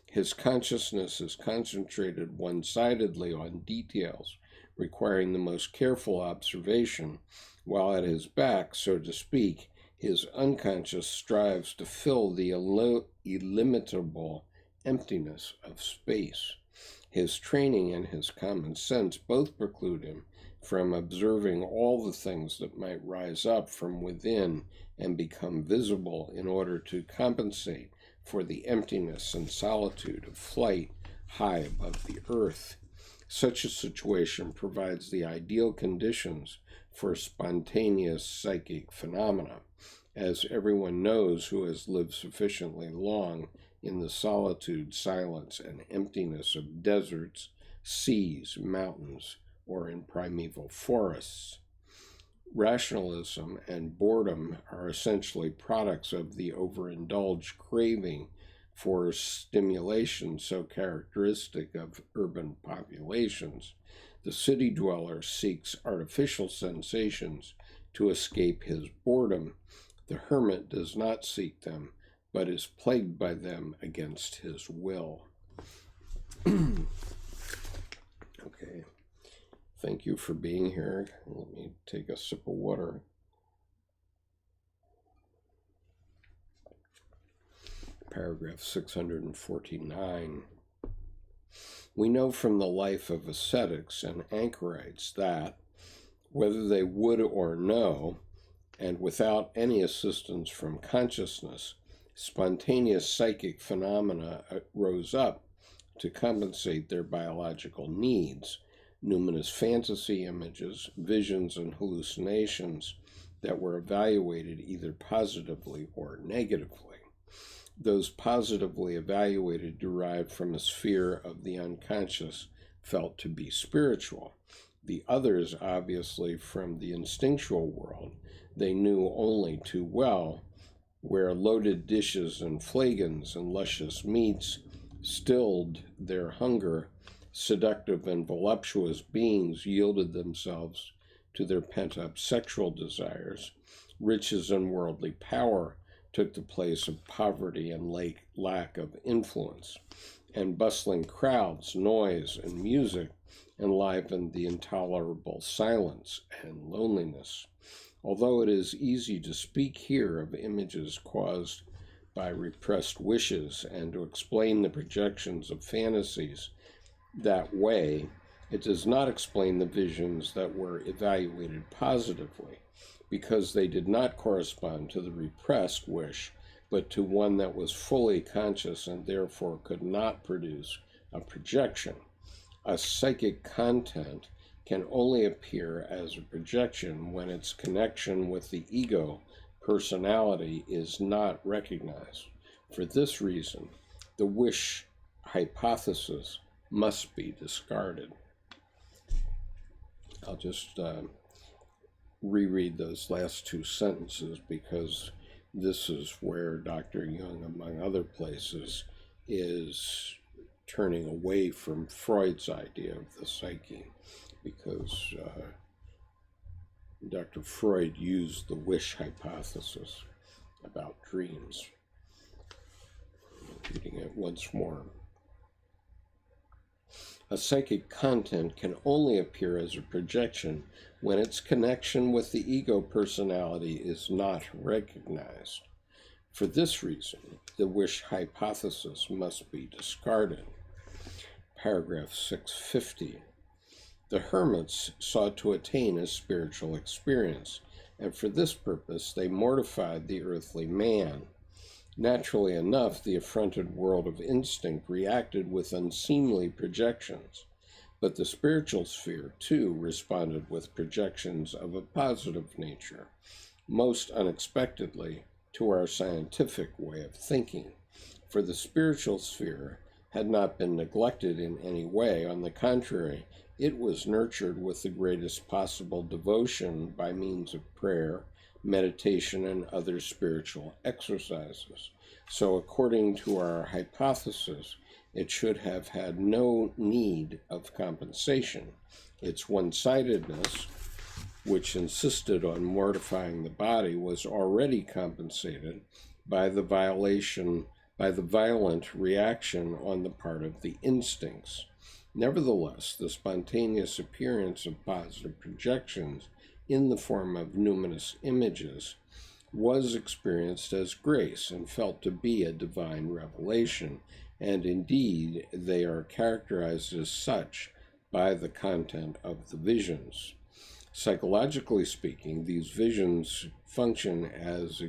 His consciousness is concentrated one-sidedly on details, requiring the most careful observation, while at his back, so to speak, his unconscious strives to fill the illimitable emptiness of space. His training and his common sense both preclude him from observing all the things that might rise up from within and become visible in order to compensate for the emptiness and solitude of flight high above the earth. Such a situation provides the ideal conditions for spontaneous psychic phenomena, as everyone knows who has lived sufficiently long in the solitude, silence, and emptiness of deserts, seas, mountains, or in primeval forests. Rationalism and boredom are essentially products of the overindulged craving for stimulation so characteristic of urban populations. The city dweller seeks artificial sensations to escape his boredom. The hermit does not seek them, but is plagued by them against his will. Okay. Thank you for being here. Let me take a sip of water. Paragraph 649. We know from the life of ascetics and anchorites that, whether they would or no, and without any assistance from consciousness, spontaneous psychic phenomena rose up to compensate their biological needs, numinous fantasy images, visions, and hallucinations that were evaluated either positively or negatively. Those positively evaluated derived from a sphere of the unconscious felt to be spiritual. The others, obviously, from the instinctual world, they knew only too well, where loaded dishes and flagons and luscious meats stilled their hunger, seductive and voluptuous beings yielded themselves to their pent-up sexual desires. Riches and worldly power took the place of poverty and lack of influence, and bustling crowds, noise, and music enlivened the intolerable silence and loneliness. Although it is easy to speak here of images caused by repressed wishes and to explain the projections of fantasies that way, it does not explain the visions that were evaluated positively, because they did not correspond to the repressed wish, but to one that was fully conscious and therefore could not produce a projection. A psychic content can only appear as a projection when its connection with the ego personality is not recognized. For this reason, the wish hypothesis must be discarded. I'll just reread those last two sentences because this is where Dr. Jung, among other places, is turning away from Freud's idea of the psyche, because Dr. Freud used the wish hypothesis about dreams. Reading it once more. A psychic content can only appear as a projection when its connection with the ego personality is not recognized. For this reason, the wish hypothesis must be discarded. Paragraph 650. The hermits sought to attain a spiritual experience, and for this purpose they mortified the earthly man. Naturally enough, the affronted world of instinct reacted with unseemly projections, but the spiritual sphere, too, responded with projections of a positive nature, most unexpectedly to our scientific way of thinking, for the spiritual sphere had not been neglected in any way. On the contrary, it was nurtured with the greatest possible devotion by means of prayer, meditation, and other spiritual exercises. So according to our hypothesis, it should have had no need of compensation. Its one-sidedness, which insisted on mortifying the body, was already compensated by the violent reaction on the part of the instincts. Nevertheless, the spontaneous appearance of positive projections in the form of numinous images was experienced as grace and felt to be a divine revelation, and indeed they are characterized as such by the content of the visions. Psychologically speaking, these visions function as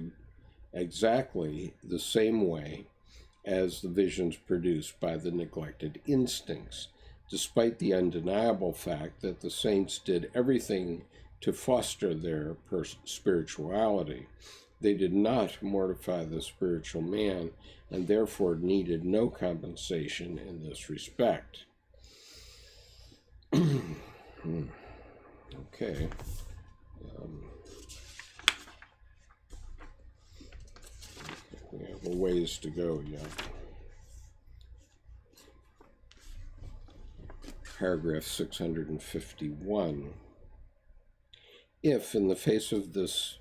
exactly the same way as the visions produced by the neglected instincts, despite the undeniable fact that the saints did everything to foster their spirituality. They did not mortify the spiritual man and therefore needed no compensation in this respect. Okay. We have a ways to go yet. Paragraph 651. If, in the face of this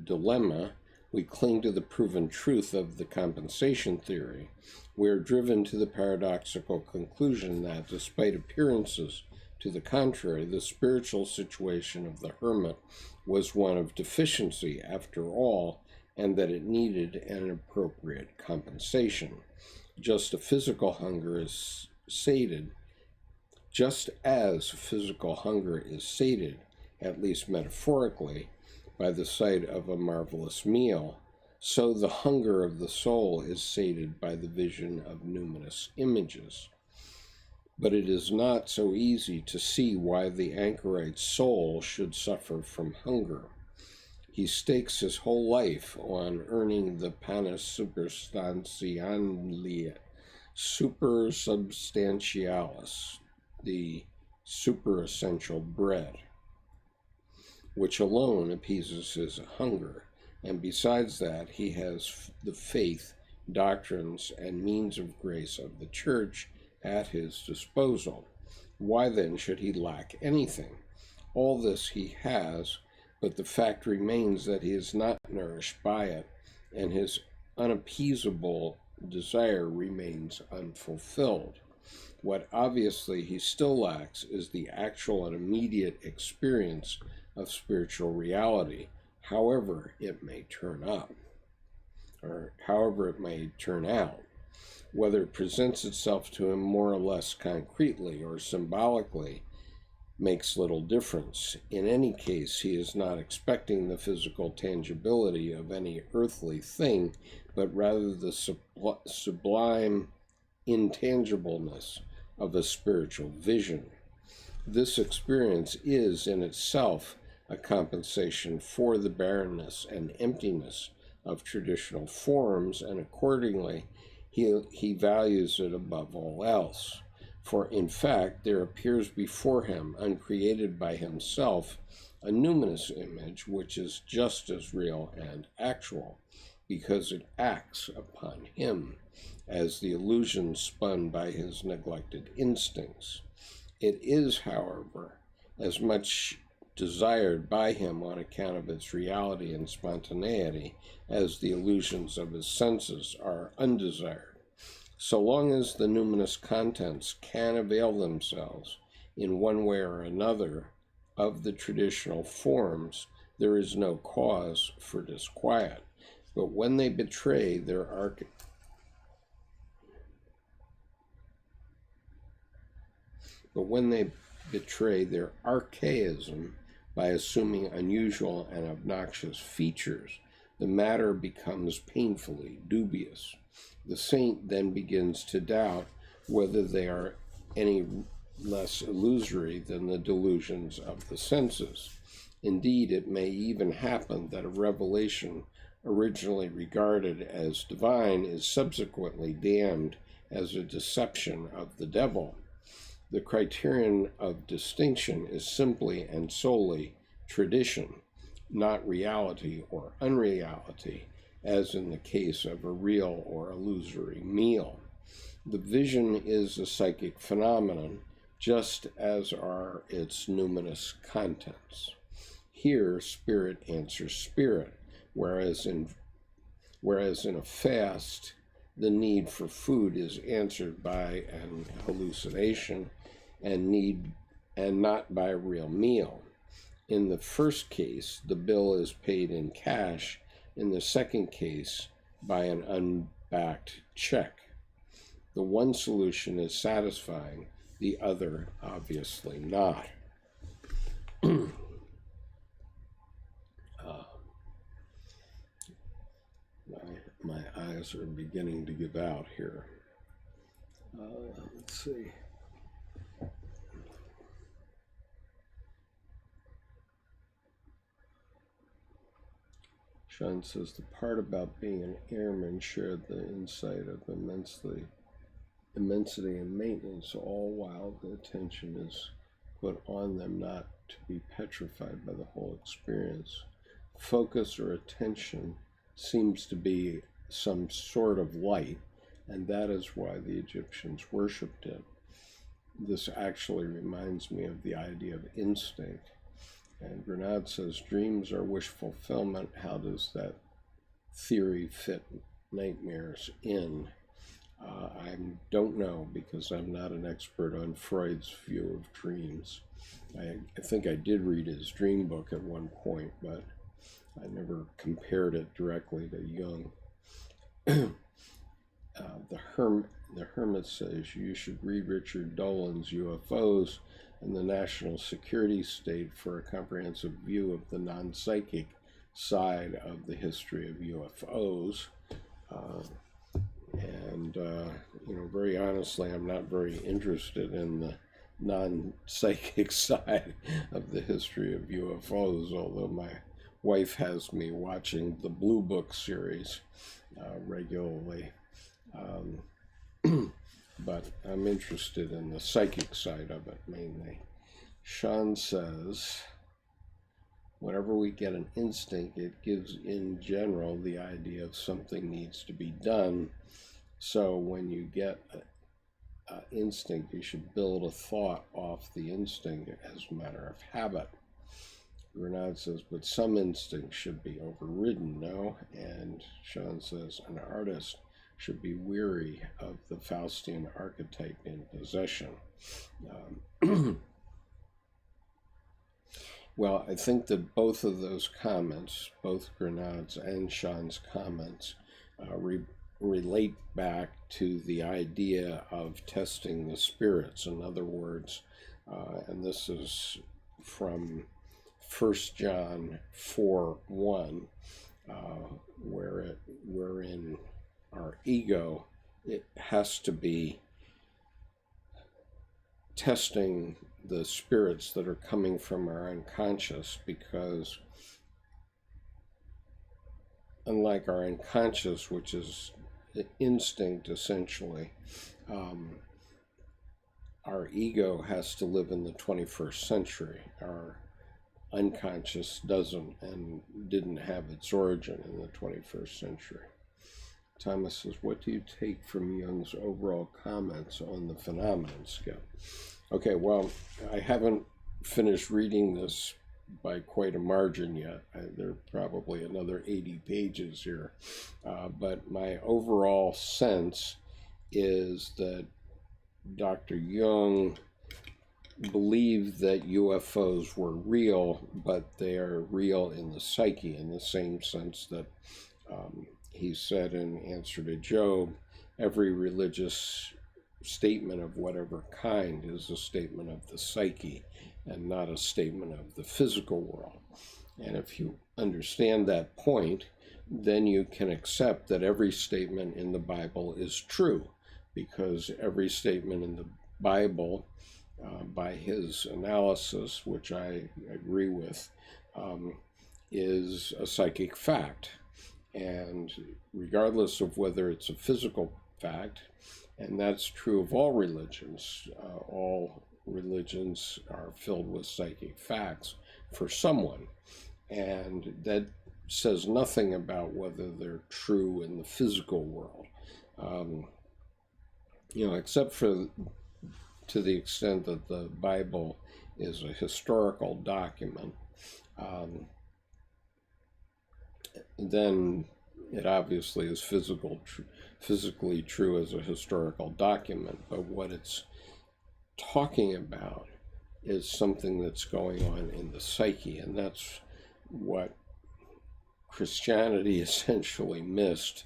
dilemma, we cling to the proven truth of the compensation theory, we are driven to the paradoxical conclusion that, despite appearances to the contrary, the spiritual situation of the hermit was one of deficiency after all, and that it needed an appropriate compensation. Just as physical hunger is sated, at least metaphorically, by the sight of a marvelous meal, so the hunger of the soul is sated by the vision of numinous images. But it is not so easy to see why the anchorite's soul should suffer from hunger. He stakes his whole life on earning the panis supersubstantialis, the superessential bread, which alone appeases his hunger, and besides that he has the faith, doctrines, and means of grace of the Church at his disposal. Why then should he lack anything? All this he has, but the fact remains that he is not nourished by it, and his unappeasable desire remains unfulfilled. What obviously he still lacks is the actual and immediate experience of spiritual reality, however it may turn up, or however it may turn out. Whether it presents itself to him more or less concretely or symbolically makes little difference. In any case, he is not expecting the physical tangibility of any earthly thing, but rather the sublime intangibleness of a spiritual vision. This experience is in itself a compensation for the barrenness and emptiness of traditional forms, and accordingly he values it above all else. For in fact, there appears before him, uncreated by himself, a numinous image which is just as real and actual, because it acts upon him as the illusion spun by his neglected instincts. It is, however, as much desired by him on account of its reality and spontaneity as the illusions of his senses are undesired. So long as the numinous contents can avail themselves in one way or another of the traditional forms, there is no cause for disquiet. But when they betray their archaism by assuming unusual and obnoxious features, the matter becomes painfully dubious. The saint then begins to doubt whether they are any less illusory than the delusions of the senses. Indeed, it may even happen that a revelation originally regarded as divine is subsequently damned as a deception of the devil. The criterion of distinction is simply and solely tradition, not reality or unreality, as in the case of a real or illusory meal. The vision is a psychic phenomenon, just as are its numinous contents. Here, spirit answers spirit, whereas in a fast, the need for food is answered by an hallucination and not by a real meal. In the first case, the bill is paid in cash. In the second case, by an unbacked check. The one solution is satisfying, the other obviously not. My eyes are beginning to give out here. Let's see. Sean says the part about being an airman shared the insight of immensity and maintenance, all while the attention is put on them not to be petrified by the whole experience. Focus or attention seems to be some sort of light, and that is why the Egyptians worshipped it. This actually reminds me of the idea of instinct. And Grenade says, dreams are wish fulfillment. How does that theory fit nightmares in? I don't know, because I'm not an expert on Freud's view of dreams. I think I did read his dream book at one point, but I never compared it directly to Jung. The Hermit says you should read Richard Dolan's UFOs and the National Security State for a comprehensive view of the non-psychic side of the history of UFOs. Very honestly, I'm not very interested in the non-psychic side of the history of UFOs, although my wife has me watching the Blue Book series regularly. But I'm interested in the psychic side of it mainly. Sean says, whenever we get an instinct, it gives in general the idea of something needs to be done. So when you get an instinct, you should build a thought off the instinct as a matter of habit. Grenade says, but some instincts should be overridden, no? And Sean says, an artist should be weary of the Faustian archetype in possession. Well, I think that both of those comments, both Grenade's and Sean's comments, relate back to the idea of testing the spirits. In other words, and this is from 1 John 4:1, wherein our ego, it has to be testing the spirits that are coming from our unconscious, because unlike our unconscious, which is instinct essentially, our ego has to live in the 21st century. Our unconscious doesn't and didn't have its origin in the 21st century. Thomas says, what do you take from Jung's overall comments on the phenomenon scale? Okay, well, I haven't finished reading this by quite a margin yet. There are probably another 80 pages here. But my overall sense is that Dr. Jung believed that UFOs were real, but they are real in the psyche, in the same sense that he said in answer to Job, every religious statement of whatever kind is a statement of the psyche and not a statement of the physical world. And if you understand that point, then you can accept that every statement in the Bible is true, because every statement in the Bible, by his analysis, which I agree with, is a psychic fact. And regardless of whether it's a physical fact, and that's true of all religions are filled with psychic facts for someone. And that says nothing about whether they're true in the physical world. Except for to the extent that the Bible is a historical document, then it obviously is physically true as a historical document, but what it's talking about is something that's going on in the psyche, and that's what Christianity essentially missed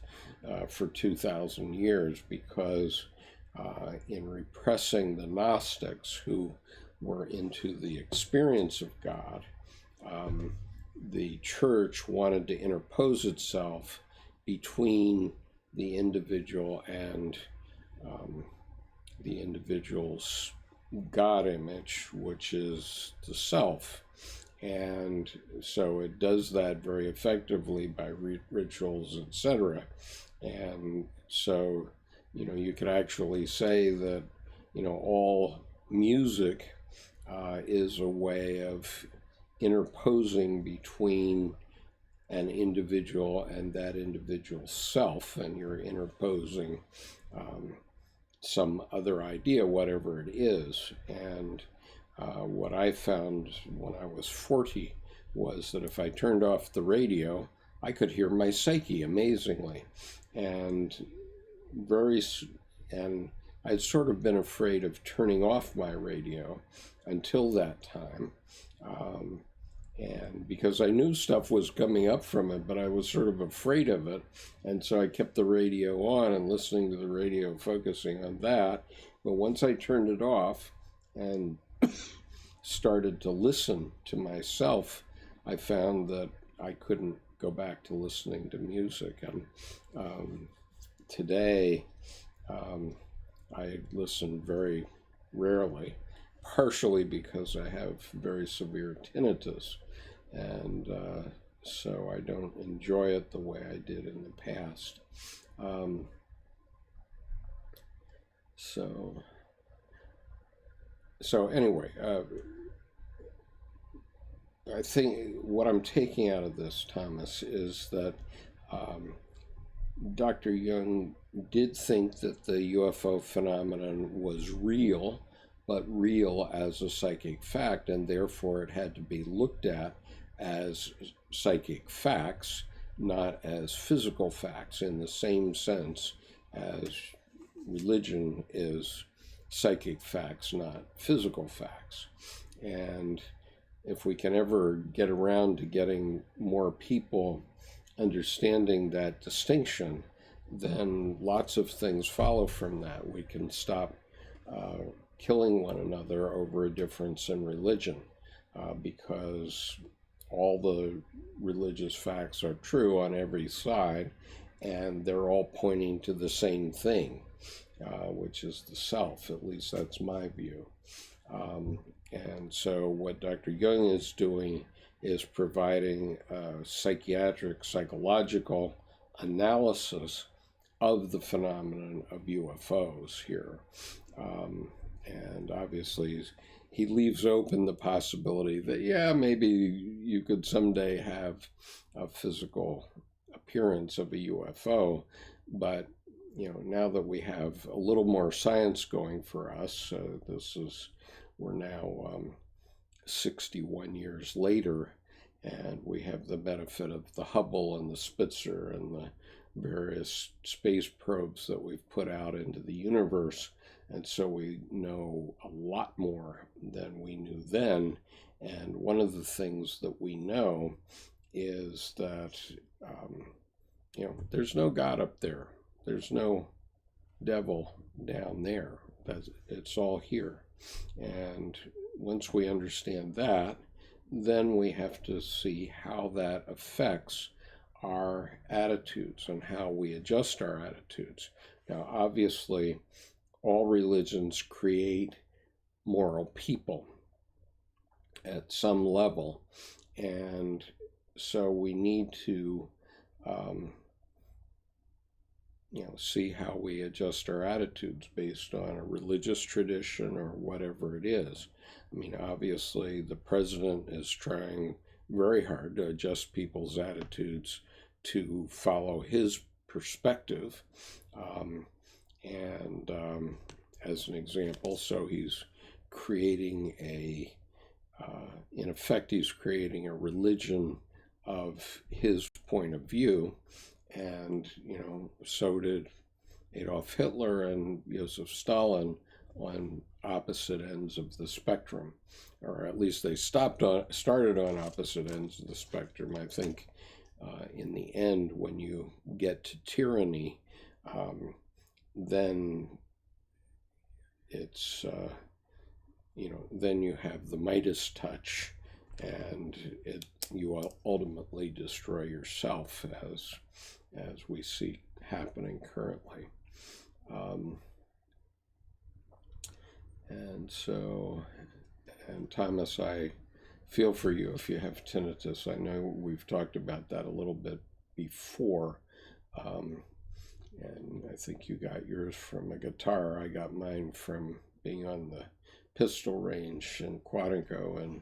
for 2,000 years, because in repressing the Gnostics, who were into the experience of God, the church wanted to interpose itself between the individual and the individual's God image, which is the self. And so it does that very effectively by rituals, etc. And so, you could actually say that, all music is a way of interposing between an individual and that individual's self, and you're interposing some other idea, whatever it is. And what I found when I was 40 was that if I turned off the radio, I could hear my psyche amazingly. And I'd sort of been afraid of turning off my radio until that time. And because I knew stuff was coming up from it, but I was sort of afraid of it. And so I kept the radio on and listening to the radio, focusing on that. But once I turned it off and started to listen to myself, I found that I couldn't go back to listening to music. And today, I listen very rarely, partially because I have very severe tinnitus, and so I don't enjoy it the way I did in the past. So anyway, I think what I'm taking out of this, Thomas, is that Dr. Jung did think that the UFO phenomenon was real, but real as a psychic fact, and therefore it had to be looked at as psychic facts, not as physical facts, in the same sense as religion is psychic facts, not physical facts. And if we can ever get around to getting more people understanding that distinction, then lots of things follow from that. We can stop killing one another over a difference in religion, because all the religious facts are true on every side, and they're all pointing to the same thing, which is the self. At least that's my view. And so what Dr. Jung is doing is providing a psychiatric, psychological analysis of the phenomenon of UFOs here. And obviously, he leaves open the possibility that, yeah, maybe you could someday have a physical appearance of a UFO, but now that we have a little more science going for us, we're now 61 years later, and we have the benefit of the Hubble and the Spitzer and the various space probes that we've put out into the universe, and so we know a lot more than we knew then. And one of the things that we know is that there's no God up there, there's no devil down there, it's all here. And once we understand that, then we have to see how that affects our attitudes and how we adjust our attitudes. Now, obviously, all religions create moral people at some level, and so we need to see how we adjust our attitudes based on a religious tradition or whatever it is. I mean, obviously, the president is trying very hard to adjust people's attitudes to follow his perspective. As an example, so he's creating in effect, he's creating a religion of his point of view. And, so did Adolf Hitler and Joseph Stalin on opposite ends of the spectrum, or at least they started on opposite ends of the spectrum. I think in the end, when you get to tyranny, then it's, then you have the Midas touch, and you ultimately destroy yourself, as we see happening currently. And Thomas, I feel for you if you have tinnitus. I know we've talked about that a little bit before, and I think you got yours from a guitar. I got mine from being on the pistol range in Quantico, and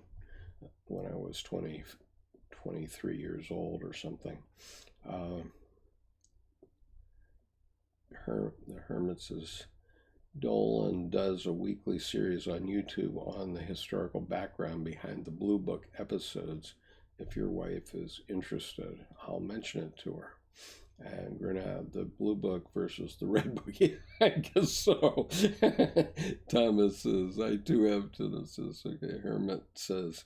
when I was 23 years old or something. The Hermits' Dolan does a weekly series on YouTube on the historical background behind the Blue Book episodes. If your wife is interested, I'll mention it to her. And Grenade, the Blue Book versus the Red Book. Yeah, I guess so. Thomas says, I too have tinnitus. Okay, Hermit says,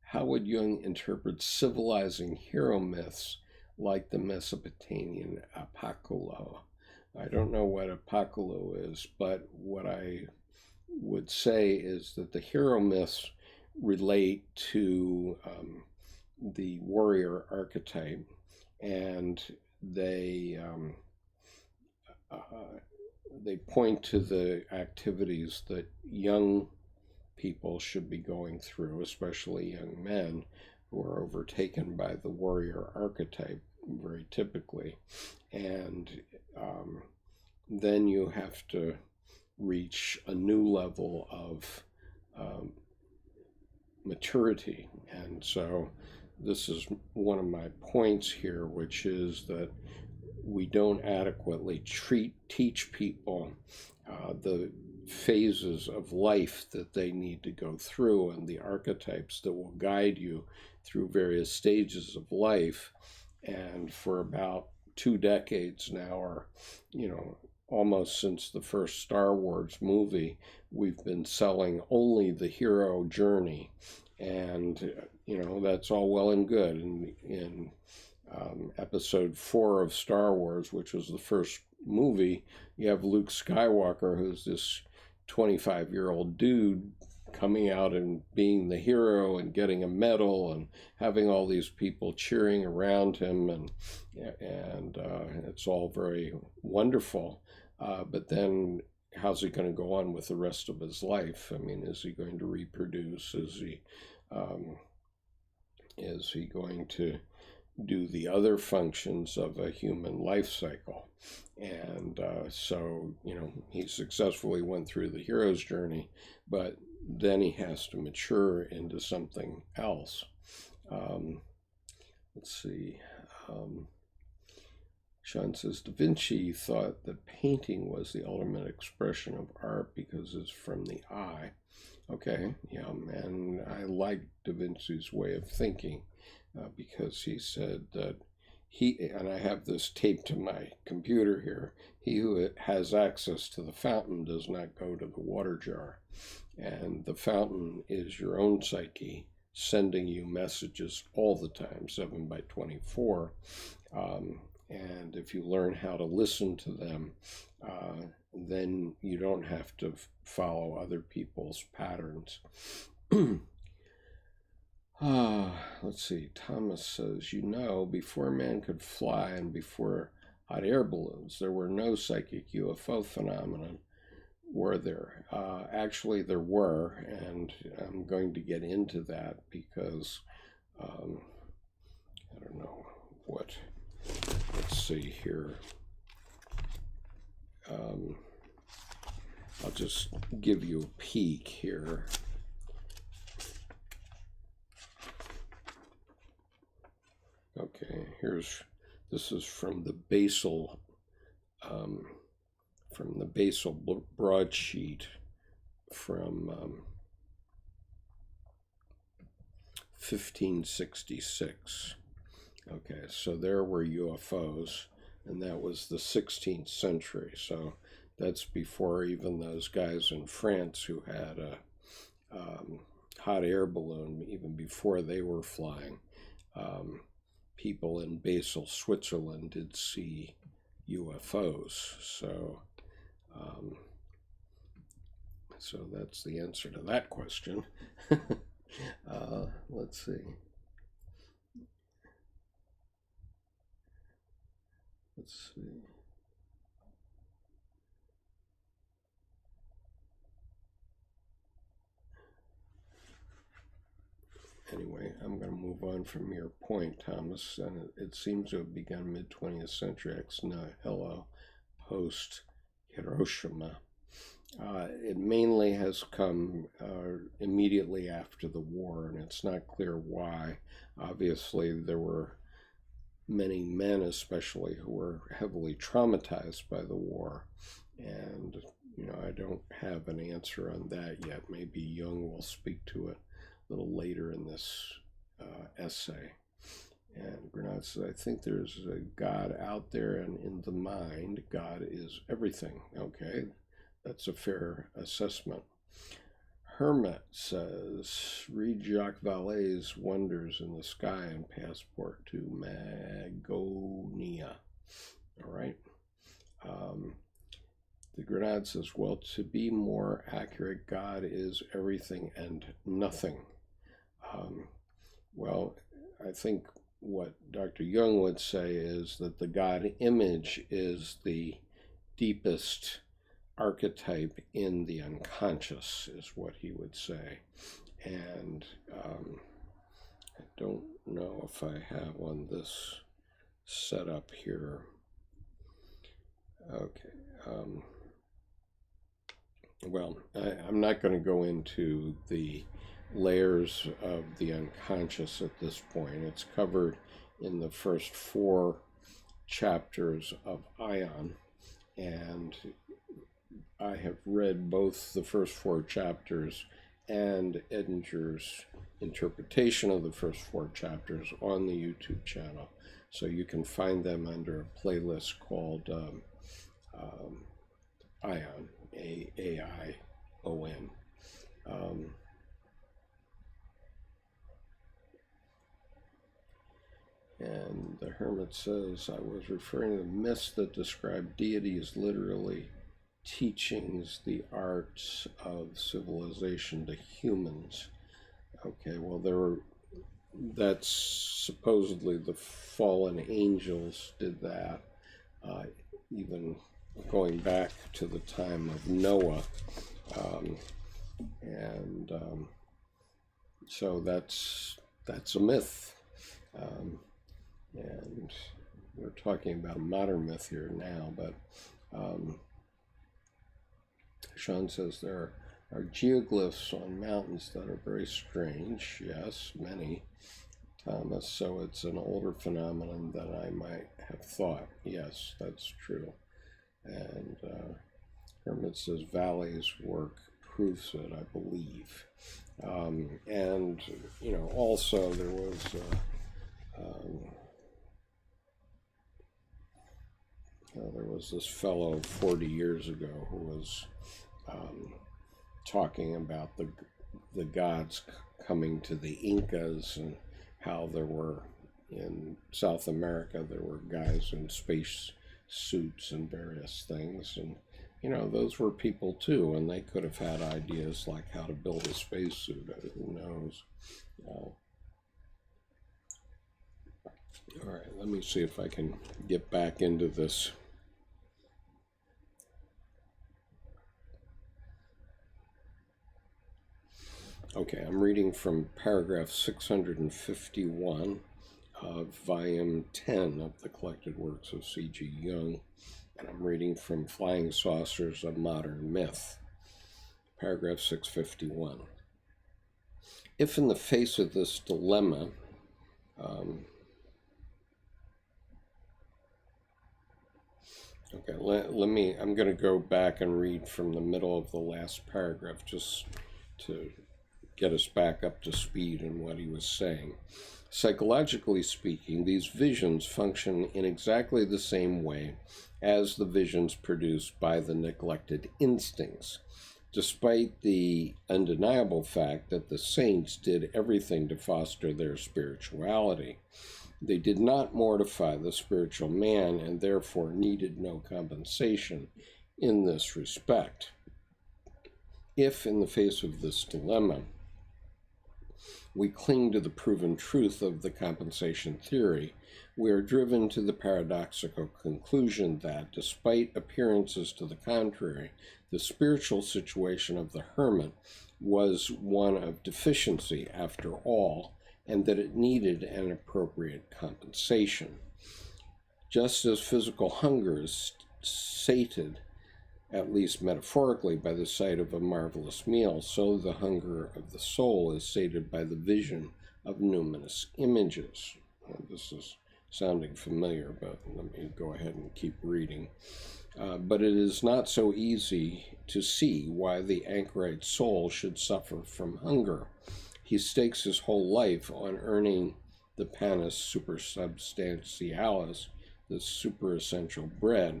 how would Jung interpret civilizing hero myths like the Mesopotamian Apokalo? I don't know what Apokalo is, but what I would say is that the hero myths relate to the warrior archetype, and they point to the activities that young people should be going through, especially young men who are overtaken by the warrior archetype very typically. And then you have to reach a new level of maturity. And so this is one of my points here, which is that we don't adequately teach people the phases of life that they need to go through and the archetypes that will guide you through various stages of life. And for about 2 decades now, or almost since the first Star Wars movie, we've been selling only the hero journey. And that's all well and good. In episode 4 of Star Wars, which was the first movie, you have Luke Skywalker, who's this 25-year-old dude, coming out and being the hero and getting a medal and having all these people cheering around him, and it's all very wonderful. But then how's he going to go on with the rest of his life? I mean, is he going to reproduce? Is he going to do the other functions of a human life cycle? And so he successfully went through the hero's journey, but then he has to mature into something else. Let's see. Sean says, Da Vinci thought that painting was the ultimate expression of art because it's from the eye. Okay, yeah, and I like Da Vinci's way of thinking because he said that and I have this taped to my computer here, he who has access to the fountain does not go to the water jar. And the fountain is your own psyche sending you messages all the time, 7/24. And if you learn how to listen to them, then you don't have to follow other people's patterns. Let's see. Thomas says, before man could fly and before hot air balloons, there were no psychic UFO phenomena, were there? Actually, there were, and I'm going to get into that because I don't know what. Let's see here. I'll just give you a peek here. Okay, this is from the basal broadsheet from 1566. Okay, so there were UFOs, and that was the 16th century. So that's before even those guys in France who had a hot air balloon, even before they were flying. People in Basel, Switzerland did see UFOs. So that's the answer to that question. Let's see. Anyway, I'm going to move on from your point, Thomas. And it seems to have begun mid-20th century. Ex nihilo post Hiroshima. It mainly has come immediately after the war, and it's not clear why. Obviously, there were many men, especially, who were heavily traumatized by the war, and I don't have an answer on that yet. Maybe Jung will speak to it a little later in this essay. And Grenade says, I think there's a God out there, and in the mind, God is everything. Okay, that's a fair assessment. Hermit says, read Jacques Vallée's Wonders in the Sky and Passport to Magonia. All right. The Grenade says, well, to be more accurate, God is everything and nothing. Well, I think what Dr. Jung would say is that the God image is the deepest archetype in the unconscious, is what he would say. And I don't know if I have this set up here. Okay. Well, I'm not going to go into the layers of the unconscious at this point. It's covered in the first 4 chapters of Ion, and I have read both the first 4 chapters and Edinger's interpretation of the first 4 chapters on the YouTube channel. So you can find them under a playlist called Ion, A-I-O-N. And the hermit says, I was referring to the myths that describe deity as literally teachings the arts of civilization to humans. Okay, well, that's supposedly the fallen angels did that, even going back to the time of Noah. So that's a myth. And we're talking about a modern myth here now, but Sean says there are geoglyphs on mountains that are very strange. Yes, many, Thomas. So it's an older phenomenon than I might have thought. Yes, that's true. And Hermit says Valley's work proves it, I believe. And, you know, also there was this fellow 40 years ago who was talking about the gods coming to the Incas, and how there were, in South America, there were guys in space suits and various things, and you know, those were people too, and they could have had ideas like how to build a spacesuit. Who knows? All right, let me see if I can get back into this. Okay, I'm reading from paragraph 651 of volume 10 of the collected works of C.G. Jung, and I'm reading from Flying Saucers, A Modern Myth, paragraph 651. If in the face of this dilemma, I'm going to go back and read from the middle of the last paragraph just to get us back up to speed in what he was saying. Psychologically speaking, these visions function in exactly the same way as the visions produced by the neglected instincts, despite the undeniable fact that the saints did everything to foster their spirituality. They did not mortify the spiritual man and therefore needed no compensation in this respect. If, in the face of this dilemma, we cling to the proven truth of the compensation theory, we are driven to the paradoxical conclusion that, despite appearances to the contrary, the spiritual situation of the hermit was one of deficiency after all, and that it needed an appropriate compensation. Just as physical hunger is sated, at least metaphorically, by the sight of a marvelous meal, so the hunger of the soul is sated by the vision of numinous images. And this is sounding familiar, but let me go ahead and keep reading. But it is not so easy to see why the anchorite soul should suffer from hunger. He stakes his whole life on earning the panis supersubstantialis, the superessential bread,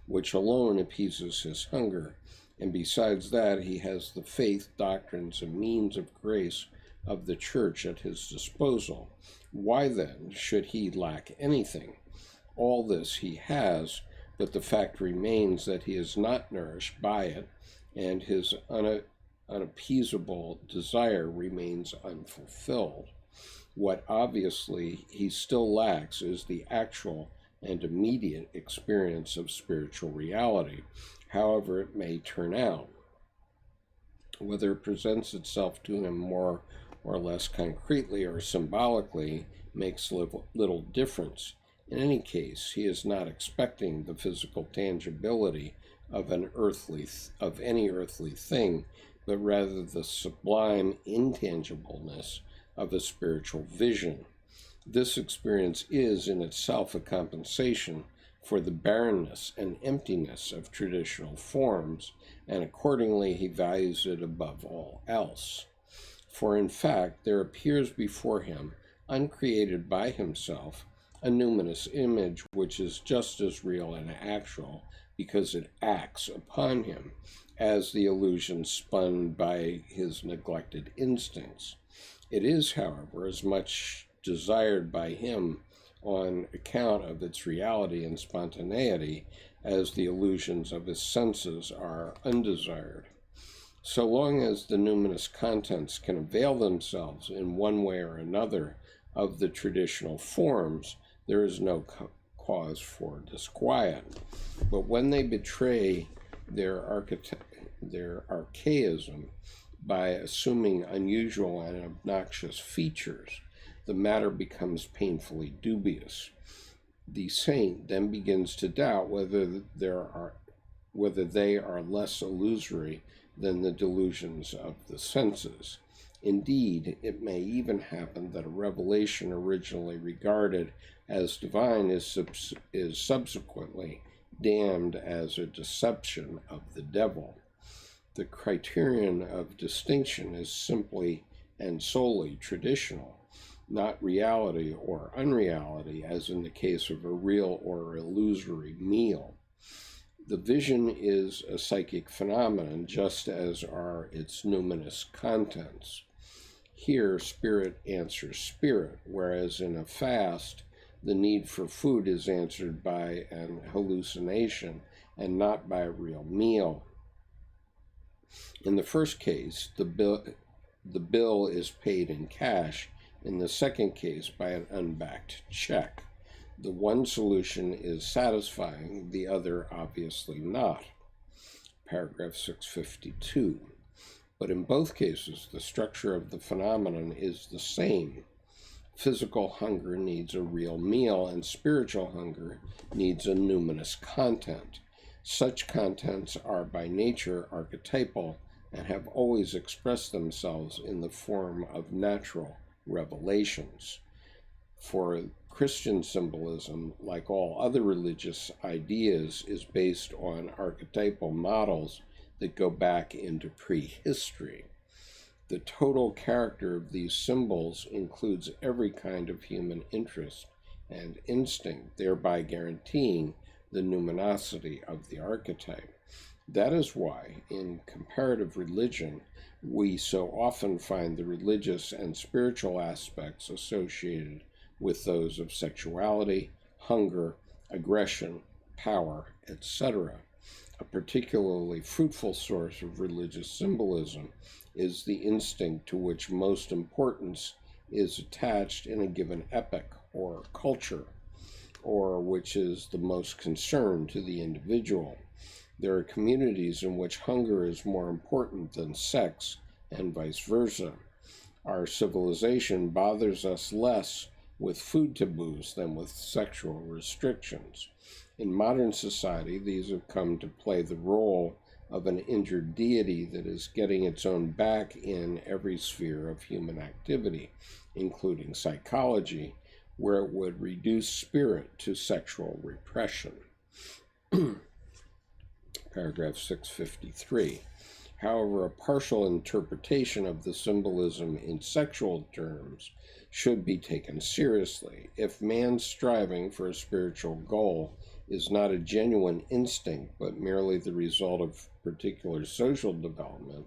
which alone appeases his hunger, and besides that he has the faith, doctrines, and means of grace of the church at his disposal. Why then should he lack anything? All this he has, but the fact remains that he is not nourished by it, and his unappeasable desire remains unfulfilled. What obviously he still lacks is the actual and immediate experience of spiritual reality, however it may turn out. Whether it presents itself to him more or less concretely or symbolically makes little difference. In any case, he is not expecting the physical tangibility of any earthly thing, but rather the sublime intangibleness of a spiritual vision. This experience is in itself a compensation for the barrenness and emptiness of traditional forms, and accordingly he values it above all else. For in fact, there appears before him, uncreated by himself, a numinous image which is just as real and actual because it acts upon him as the illusion spun by his neglected instincts. It is, however, as much desired by him on account of its reality and spontaneity as the illusions of his senses are undesired. So long as the numinous contents can avail themselves in one way or another of the traditional forms, there is no cause for disquiet. But when they betray their archaism by assuming unusual and obnoxious features, the matter becomes painfully dubious. The saint then begins to doubt whether they are less illusory than the delusions of the senses. Indeed, it may even happen that a revelation originally regarded as divine is subsequently damned as a deception of the devil. The criterion of distinction is simply and solely traditional, not reality or unreality, as in the case of a real or illusory meal. The vision is a psychic phenomenon, just as are its numinous contents. Here, spirit answers spirit, whereas in a fast, the need for food is answered by an hallucination and not by a real meal. In the first case, the bill is paid in cash. In the second case, by an unbacked check. The one solution is satisfying, the other obviously not. Paragraph 652. But in both cases, the structure of the phenomenon is the same. Physical hunger needs a real meal, and spiritual hunger needs a numinous content. Such contents are by nature archetypal and have always expressed themselves in the form of natural revelations. For Christian symbolism, like all other religious ideas, is based on archetypal models that go back into prehistory. The total character of these symbols includes every kind of human interest and instinct, thereby guaranteeing the numinosity of the archetype. That is why, in comparative religion, we so often find the religious and spiritual aspects associated with those of sexuality, hunger, aggression, power, etc. A particularly fruitful source of religious symbolism is the instinct to which most importance is attached in a given epoch or culture, or which is the most concern to the individual. There are communities in which hunger is more important than sex, and vice versa. Our civilization bothers us less with food taboos than with sexual restrictions. In modern society, these have come to play the role of an injured deity that is getting its own back in every sphere of human activity, including psychology, where it would reduce spirit to sexual repression. Paragraph 653. However, a partial interpretation of the symbolism in sexual terms should be taken seriously. If man's striving for a spiritual goal is not a genuine instinct, but merely the result of particular social development,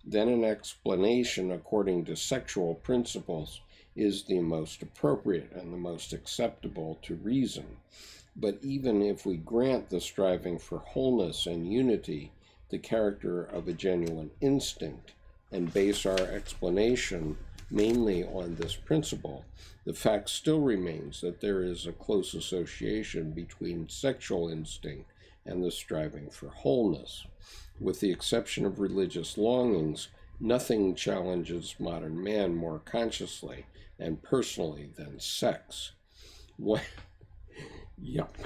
then an explanation according to sexual principles is the most appropriate and the most acceptable to reason. But even if we grant the striving for wholeness and unity the character of a genuine instinct, and base our explanation mainly on this principle, the fact still remains that there is a close association between sexual instinct and the striving for wholeness. With the exception of religious longings, nothing challenges modern man more consciously and personally than sex. Yep.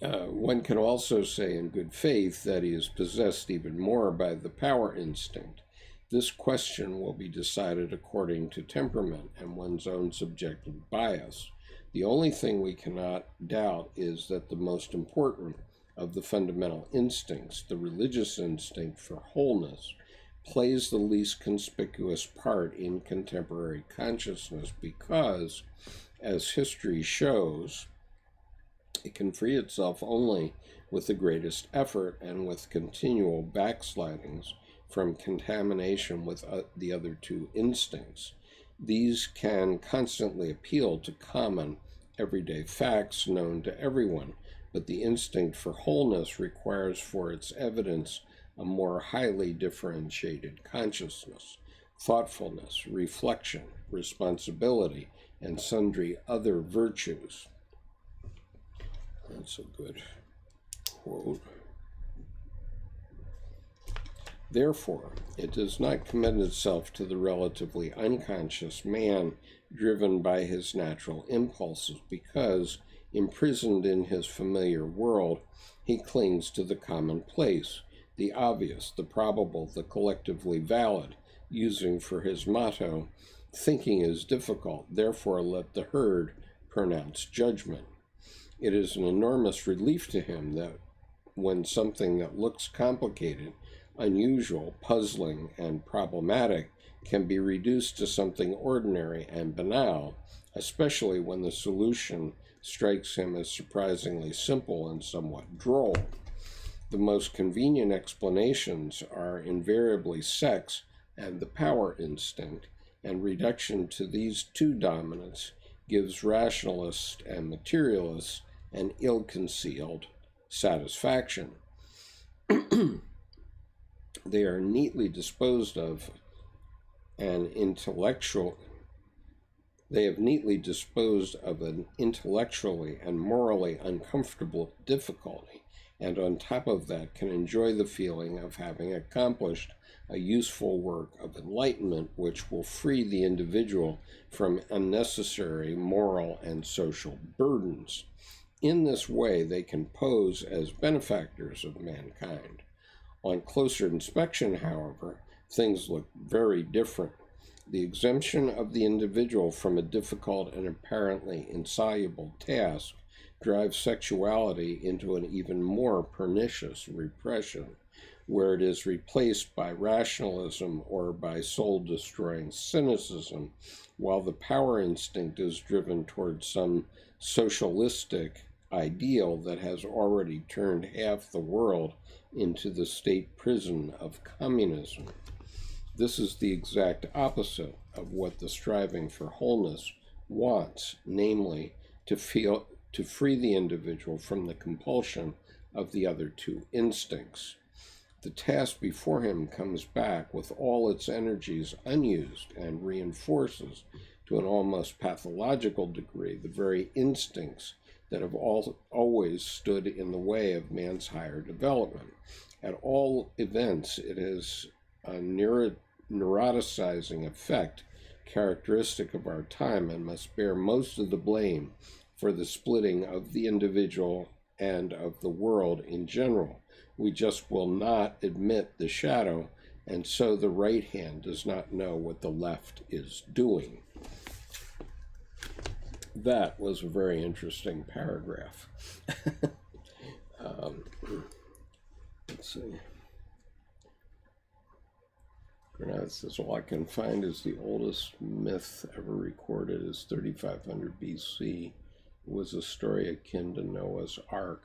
One can also say in good faith that he is possessed even more by the power instinct. This question will be decided according to temperament and one's own subjective bias. The only thing we cannot doubt is that the most important of the fundamental instincts, the religious instinct for wholeness, plays the least conspicuous part in contemporary consciousness because, as history shows, it can free itself only with the greatest effort and with continual backslidings from contamination with the other two instincts. These can constantly appeal to common, everyday facts known to everyone, but the instinct for wholeness requires for its evidence a more highly differentiated consciousness, thoughtfulness, reflection, responsibility, and sundry other virtues. That's a good quote. Therefore, it does not commit itself to the relatively unconscious man driven by his natural impulses because, imprisoned in his familiar world, he clings to the commonplace, the obvious, the probable, the collectively valid, using for his motto, "Thinking is difficult, therefore let the herd pronounce judgment." It is an enormous relief to him that when something that looks complicated, unusual, puzzling, and problematic can be reduced to something ordinary and banal, especially when the solution strikes him as surprisingly simple and somewhat droll. The most convenient explanations are invariably sex and the power instinct, and reduction to these two dominants gives rationalists and materialists an ill-concealed satisfaction. They are neatly disposed of an intellectually and morally uncomfortable difficulty, and on top of that can enjoy the feeling of having accomplished a useful work of enlightenment which will free the individual from unnecessary moral and social burdens. In this way, they can pose as benefactors of mankind. On closer inspection, however, things look very different. The exemption of the individual from a difficult and apparently insoluble task drives sexuality into an even more pernicious repression, where it is replaced by rationalism or by soul-destroying cynicism, while the power instinct is driven towards some socialistic ideal that has already turned half the world into the state prison of communism. This is the exact opposite of what the striving for wholeness wants, namely, to free the individual from the compulsion of the other two instincts. The task before him comes back with all its energies unused and reinforces, to an almost pathological degree, the very instincts that have always stood in the way of man's higher development. At all events, it is a neuroticizing effect characteristic of our time and must bear most of the blame for the splitting of the individual and of the world in general. We just will not admit the shadow, and so the right hand does not know what the left is doing. That was a very interesting paragraph. Let's see. Granada says, all I can find is the oldest myth ever recorded is 3500 BC. It was a story akin to Noah's Ark.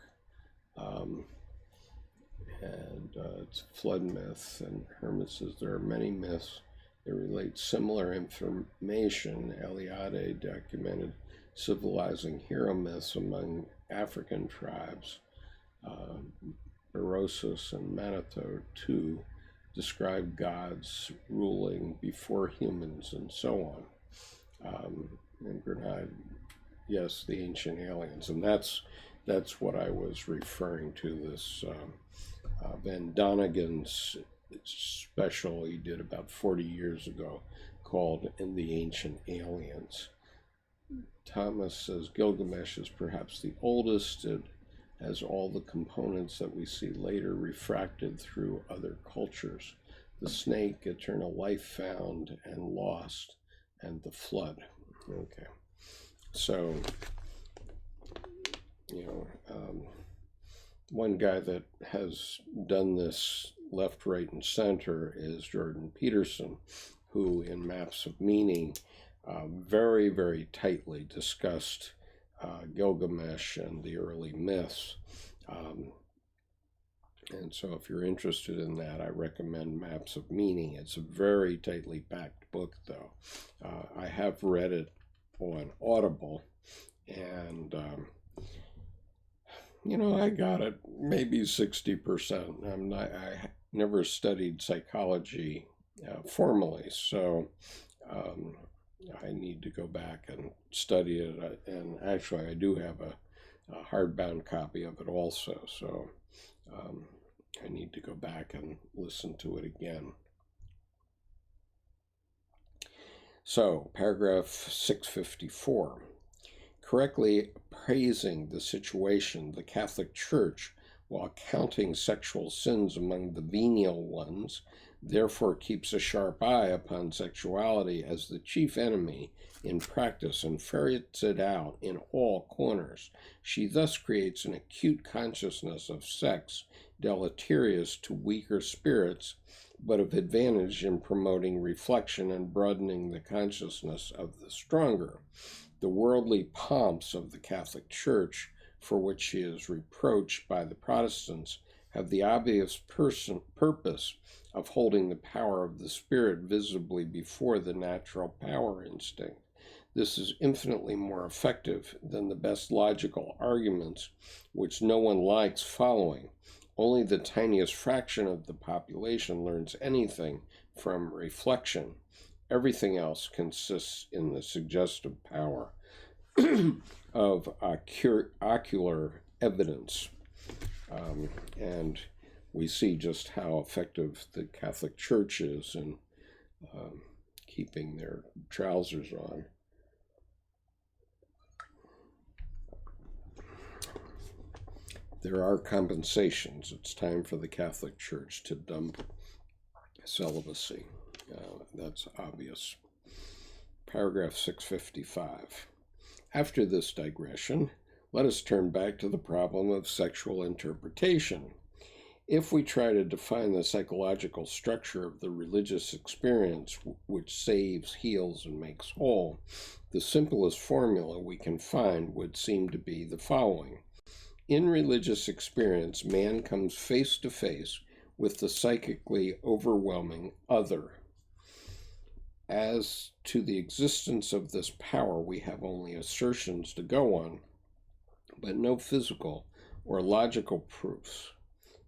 It's a flood myth. And Hermit says there are many myths that relate similar information. Eliade documented civilizing hero myths among African tribes. Berosus and Manitou too. describe gods ruling before humans and so on. And Grenade, yes, the ancient aliens, and that's what I was referring to. This Van Donegan's special he did about 40 years ago called "In the Ancient Aliens." Thomas says Gilgamesh is perhaps the oldest. It has all the components that we see later refracted through other cultures. The snake, eternal life found and lost, and the flood. Okay. So, one guy that has done this left, right, and center is Jordan Peterson, who in Maps of Meaning very, very tightly discussed Gilgamesh and the early myths. And so if you're interested in that, I recommend Maps of Meaning. It's a very tightly packed book, though. I have read it on Audible, and I got it maybe 60%. I never studied psychology formally, so I need to go back and study it. And actually, I do have a hardbound copy of it also, so I need to go back and listen to it again. So, paragraph 654. Correctly appraising the situation, the Catholic Church, while counting sexual sins among the venial ones, therefore keeps a sharp eye upon sexuality as the chief enemy in practice and ferrets it out in all corners. She thus creates an acute consciousness of sex, deleterious to weaker spirits, but of advantage in promoting reflection and broadening the consciousness of the stronger. The worldly pomps of the Catholic Church, for which she is reproached by the Protestants, have the obvious purpose of holding the power of the spirit visibly before the natural power instinct. This is infinitely more effective than the best logical arguments, which no one likes following. Only the tiniest fraction of the population learns anything from reflection. Everything else consists in the suggestive power of ocular evidence. And we see just how effective the Catholic Church is in keeping their trousers on. There are compensations. It's time for the Catholic Church to dump celibacy. That's obvious. Paragraph 655. After this digression, let us turn back to the problem of sexual interpretation. If we try to define the psychological structure of the religious experience which saves, heals, and makes whole, the simplest formula we can find would seem to be the following. In religious experience, man comes face to face with the psychically overwhelming other. As to the existence of this power, we have only assertions to go on, but no physical or logical proofs.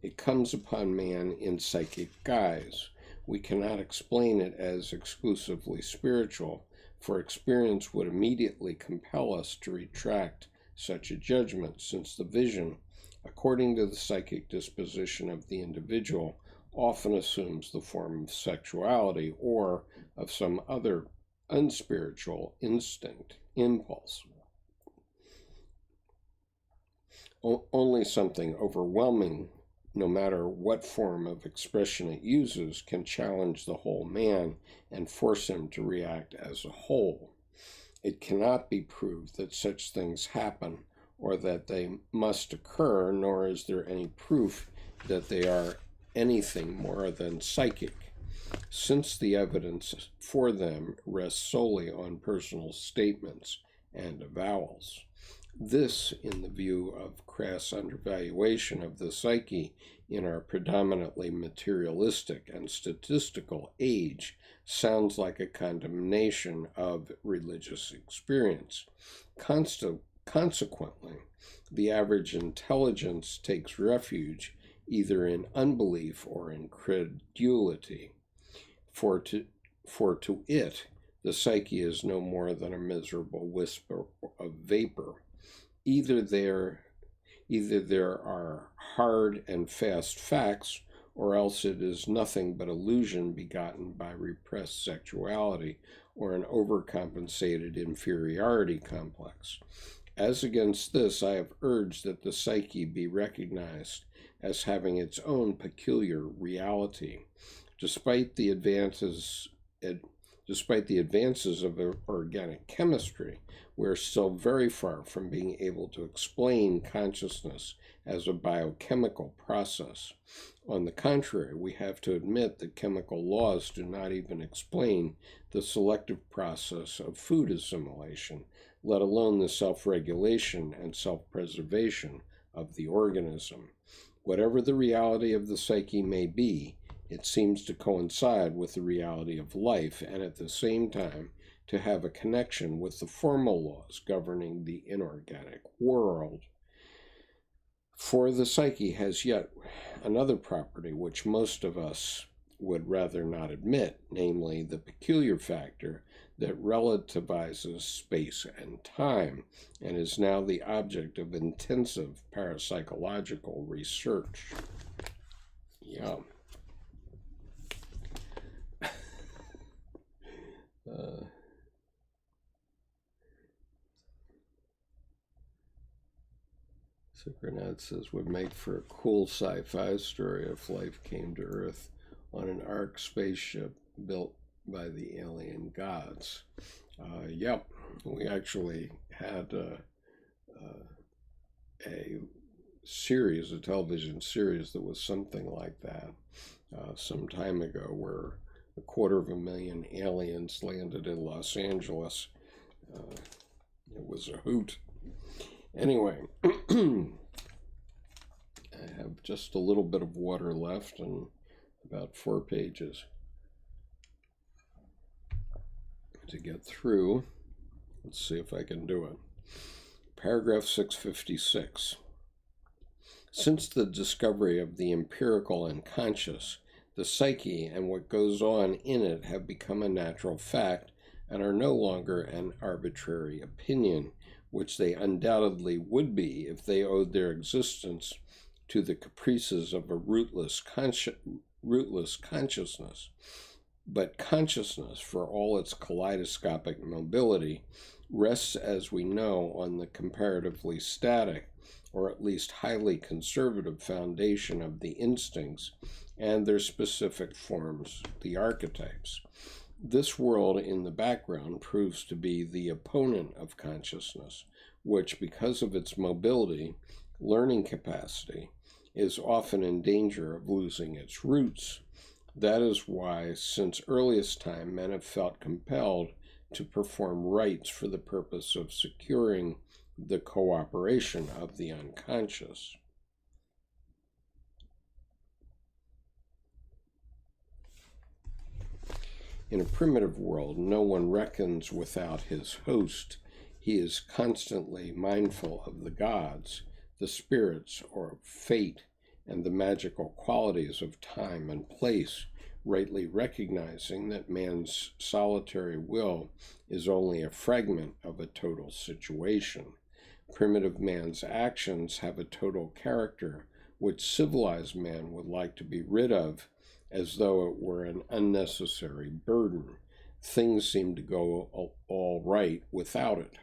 It comes upon man in psychic guise. We cannot explain it as exclusively spiritual, for experience would immediately compel us to retract such a judgment, since the vision, according to the psychic disposition of the individual, often assumes the form of sexuality or of some other unspiritual instinct, impulse. Only something overwhelming, no matter what form of expression it uses, can challenge the whole man and force him to react as a whole. It cannot be proved that such things happen or that they must occur, nor is there any proof that they are anything more than psychic, since the evidence for them rests solely on personal statements and avowals. This, in the view of crass undervaluation of the psyche in our predominantly materialistic and statistical age, sounds like a condemnation of religious experience. Consequently, the average intelligence takes refuge either in unbelief or incredulity. For to it, the psyche is no more than a miserable wisp of vapor. Either there are hard and fast facts, or else it is nothing but illusion begotten by repressed sexuality or an overcompensated inferiority complex. As against this, I have urged that the psyche be recognized as having its own peculiar reality. Despite the advances of organic chemistry, we are still very far from being able to explain consciousness as a biochemical process. On the contrary, we have to admit that chemical laws do not even explain the selective process of food assimilation, let alone the self-regulation and self-preservation of the organism. Whatever the reality of the psyche may be, it seems to coincide with the reality of life and at the same time to have a connection with the formal laws governing the inorganic world. For the psyche has yet another property which most of us would rather not admit, namely the peculiar factor that relativizes space and time, and is now the object of intensive parapsychological research. Yeah. Supernet says would make for a cool sci-fi story if life came to Earth on an Ark spaceship built by the alien gods. Yep, we actually had a series, a television series that was something like that some time ago, where 250,000 aliens landed in Los Angeles. It was a hoot. Anyway, I have just a little bit of water left and about 4 pages to get through. Let's see if I can do it. Paragraph 656. Since the discovery of the empirical and conscious, the psyche and what goes on in it have become a natural fact and are no longer an arbitrary opinion, which they undoubtedly would be if they owed their existence to the caprices of a rootless consciousness. But consciousness, for all its kaleidoscopic mobility, rests, as we know, on the comparatively static, or at least highly conservative foundation of the instincts and their specific forms, the archetypes. This world in the background proves to be the opponent of consciousness, which, because of its mobility, learning capacity, is often in danger of losing its roots. That is why, since earliest time, men have felt compelled to perform rites for the purpose of securing the cooperation of the unconscious. In a primitive world, no one reckons without his host. He is constantly mindful of the gods, the spirits, or fate, and the magical qualities of time and place, rightly recognizing that man's solitary will is only a fragment of a total situation. Primitive man's actions have a total character, which civilized man would like to be rid of, as though it were an unnecessary burden. Things seem to go all right without it.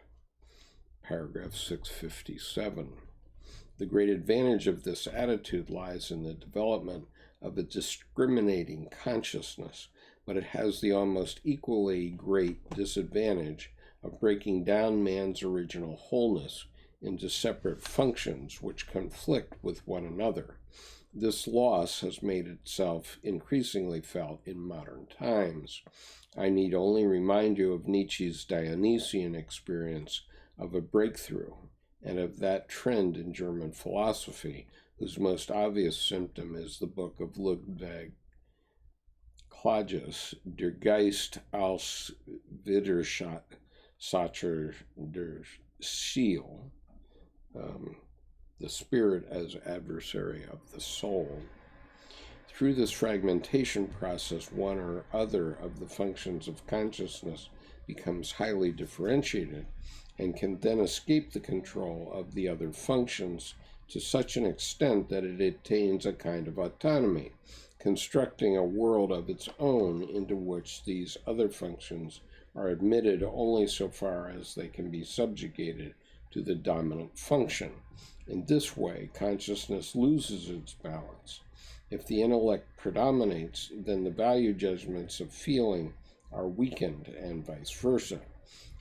Paragraph 657. The great advantage of this attitude lies in the development of a discriminating consciousness, but it has the almost equally great disadvantage of breaking down man's original wholeness into separate functions which conflict with one another. This loss has made itself increasingly felt in modern times. I need only remind you of Nietzsche's Dionysian experience of a breakthrough, and of that trend in German philosophy, whose most obvious symptom is the book of Ludwig Claudius, Der Geist als Widersacher der Seele, the spirit as adversary of the soul. Through this fragmentation process, one or other of the functions of consciousness becomes highly differentiated and can then escape the control of the other functions to such an extent that it attains a kind of autonomy, constructing a world of its own into which these other functions are admitted only so far as they can be subjugated to the dominant function. In this way, consciousness loses its balance. If the intellect predominates, then the value judgments of feeling are weakened, and vice versa.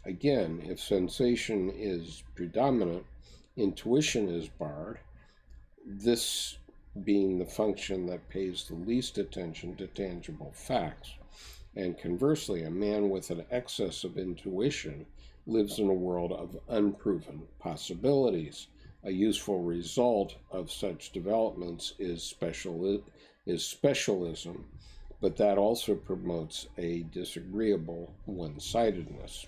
Again, if sensation is predominant, intuition is barred, this being the function that pays the least attention to tangible facts. And conversely, a man with an excess of intuition lives in a world of unproven possibilities. A useful result of such developments is specialism, but that also promotes a disagreeable one-sidedness.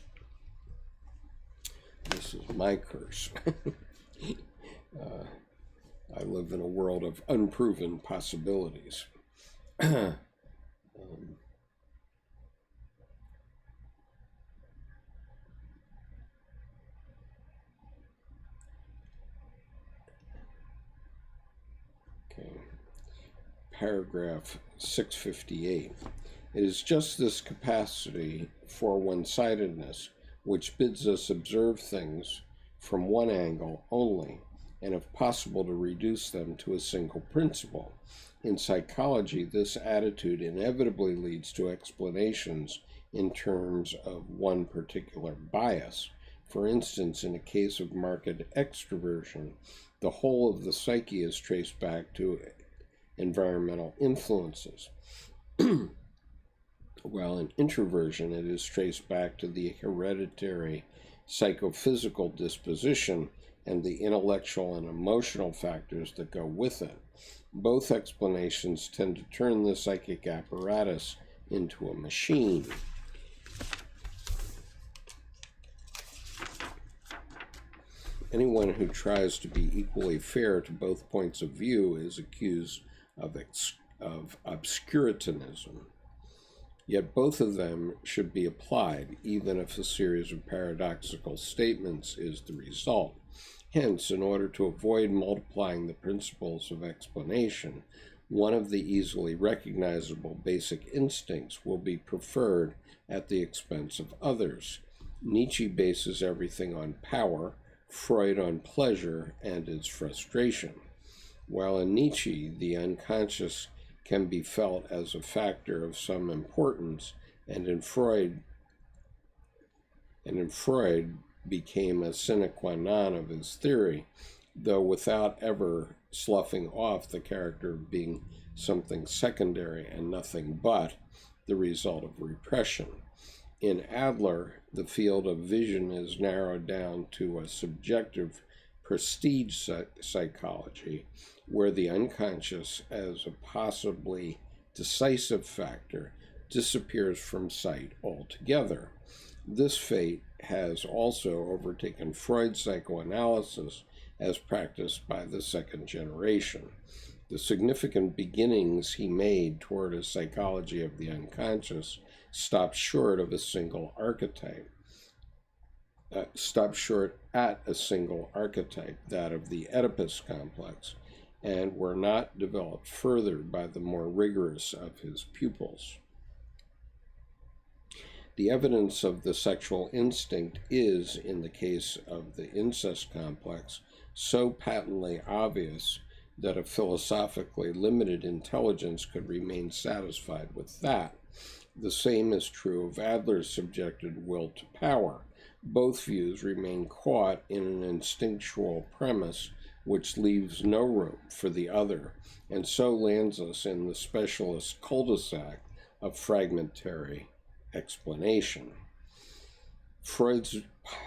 This is my curse. I live in a world of unproven possibilities. Paragraph 658. It is just this capacity for one-sidedness which bids us observe things from one angle only, and if possible to reduce them to a single principle. In psychology, this attitude inevitably leads to explanations in terms of one particular bias. For instance, in a case of marked extroversion, the whole of the psyche is traced back to environmental influences, while in introversion it is traced back to the hereditary psychophysical disposition and the intellectual and emotional factors that go with it. Both explanations tend to turn the psychic apparatus into a machine. Anyone who tries to be equally fair to both points of view is accused of obscurantism. Yet both of them should be applied, even if a series of paradoxical statements is the result. Hence, in order to avoid multiplying the principles of explanation, one of the easily recognizable basic instincts will be preferred at the expense of others. Nietzsche bases everything on power, Freud on pleasure and its frustration. While in Nietzsche, the unconscious can be felt as a factor of some importance, and in Freud became a sine qua non of his theory, though without ever sloughing off the character of being something secondary and nothing but the result of repression. In Adler, the field of vision is narrowed down to a subjective prestige psychology, where the unconscious as a possibly decisive factor disappears from sight altogether. This fate has also overtaken Freud's psychoanalysis as practiced by the second generation. The significant beginnings he made toward a psychology of the unconscious stopped short at a single archetype, that of the Oedipus complex, and were not developed further by the more rigorous of his pupils. The evidence of the sexual instinct is, in the case of the incest complex, so patently obvious that a philosophically limited intelligence could remain satisfied with that. The same is true of Adler's subjected will to power. Both views remain caught in an instinctual premise which leaves no room for the other, and so lands us in the specialist cul-de-sac of fragmentary explanation. Freud's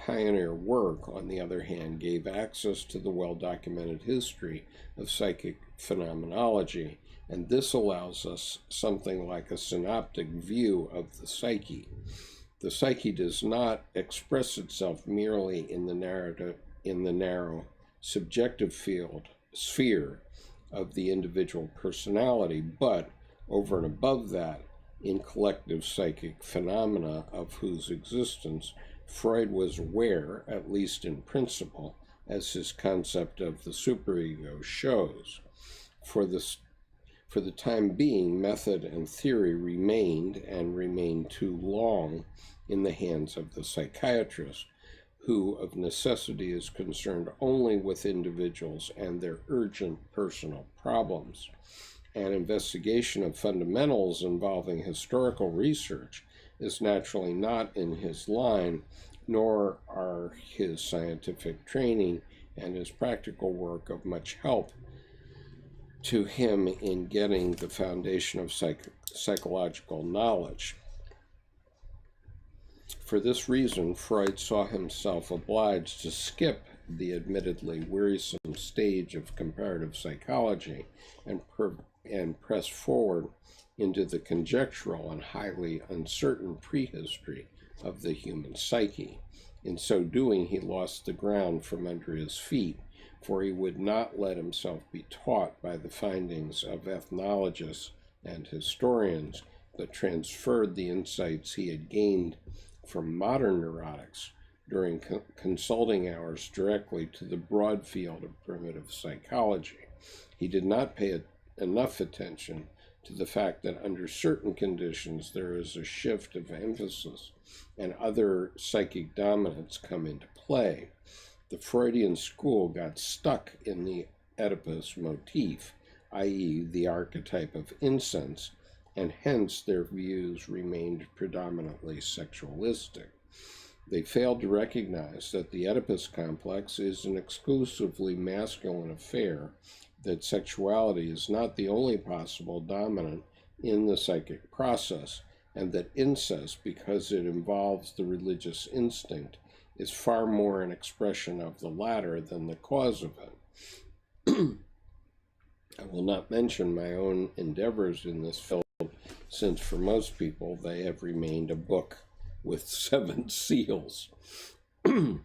pioneer work, on the other hand, gave access to the well-documented history of psychic phenomenology, and this allows us something like a synoptic view of the psyche. The psyche does not express itself merely in the narrow subjective sphere of the individual personality, but over and above that, in collective psychic phenomena of whose existence Freud was aware, at least in principle, as his concept of the superego shows. For the time being, method and theory remained too long in the hands of the psychiatrist, who of necessity is concerned only with individuals and their urgent personal problems. An investigation of fundamentals involving historical research is naturally not in his line, nor are his scientific training and his practical work of much help to him in getting the foundation of psychological knowledge. For this reason, Freud saw himself obliged to skip the admittedly wearisome stage of comparative psychology and press forward into the conjectural and highly uncertain prehistory of the human psyche. In so doing, he lost the ground from under his feet, for he would not let himself be taught by the findings of ethnologists and historians, but transferred the insights he had gained from modern neurotics during consulting hours directly to the broad field of primitive psychology. He did not pay enough attention to the fact that under certain conditions there is a shift of emphasis and other psychic dominants come into play. The Freudian school got stuck in the Oedipus motif, i.e., the archetype of incense, and hence their views remained predominantly sexualistic. They failed to recognize that the Oedipus complex is an exclusively masculine affair, that sexuality is not the only possible dominant in the psychic process, and that incest, because it involves the religious instinct, is far more an expression of the latter than the cause of it. I will not mention my own endeavors in this field, since for most people they have remained a book with 7 seals. I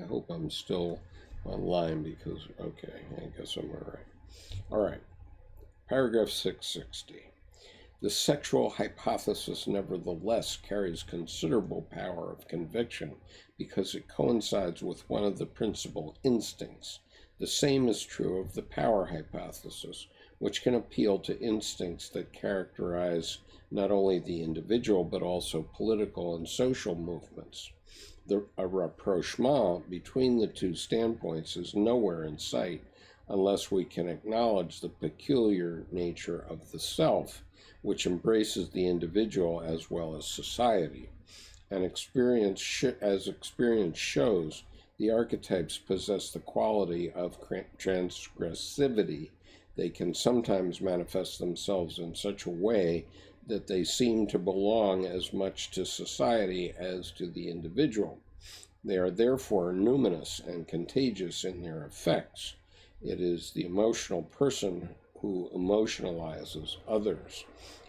hope I'm still online because, okay, I guess I'm all right. All right, paragraph 660. The sexual hypothesis, nevertheless, carries considerable power of conviction because it coincides with one of the principal instincts. The same is true of the power hypothesis, which can appeal to instincts that characterize not only the individual but also political and social movements. A rapprochement between the two standpoints is nowhere in sight unless we can acknowledge the peculiar nature of the self, which embraces the individual as well as society. And as experience shows, the archetypes possess the quality of transgressivity. They can sometimes manifest themselves in such a way that they seem to belong as much to society as to the individual. They are therefore numinous and contagious in their effects. It is the emotional person who emotionalizes others.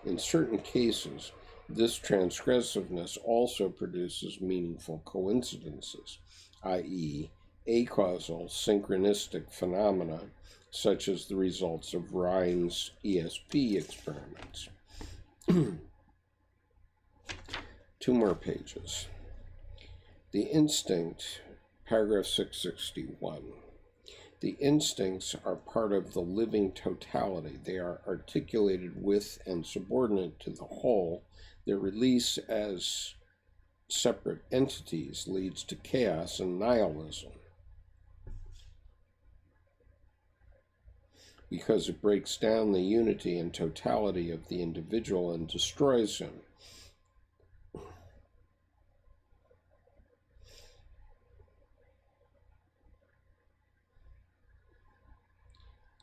In certain cases, this transgressiveness also produces meaningful coincidences, i.e., acausal synchronistic phenomena, such as the results of Rhine's ESP experiments. 2 more pages. The instinct, paragraph 661. The instincts are part of the living totality. They are articulated with and subordinate to the whole. Their release as separate entities leads to chaos and nihilism, because it breaks down the unity and totality of the individual and destroys him.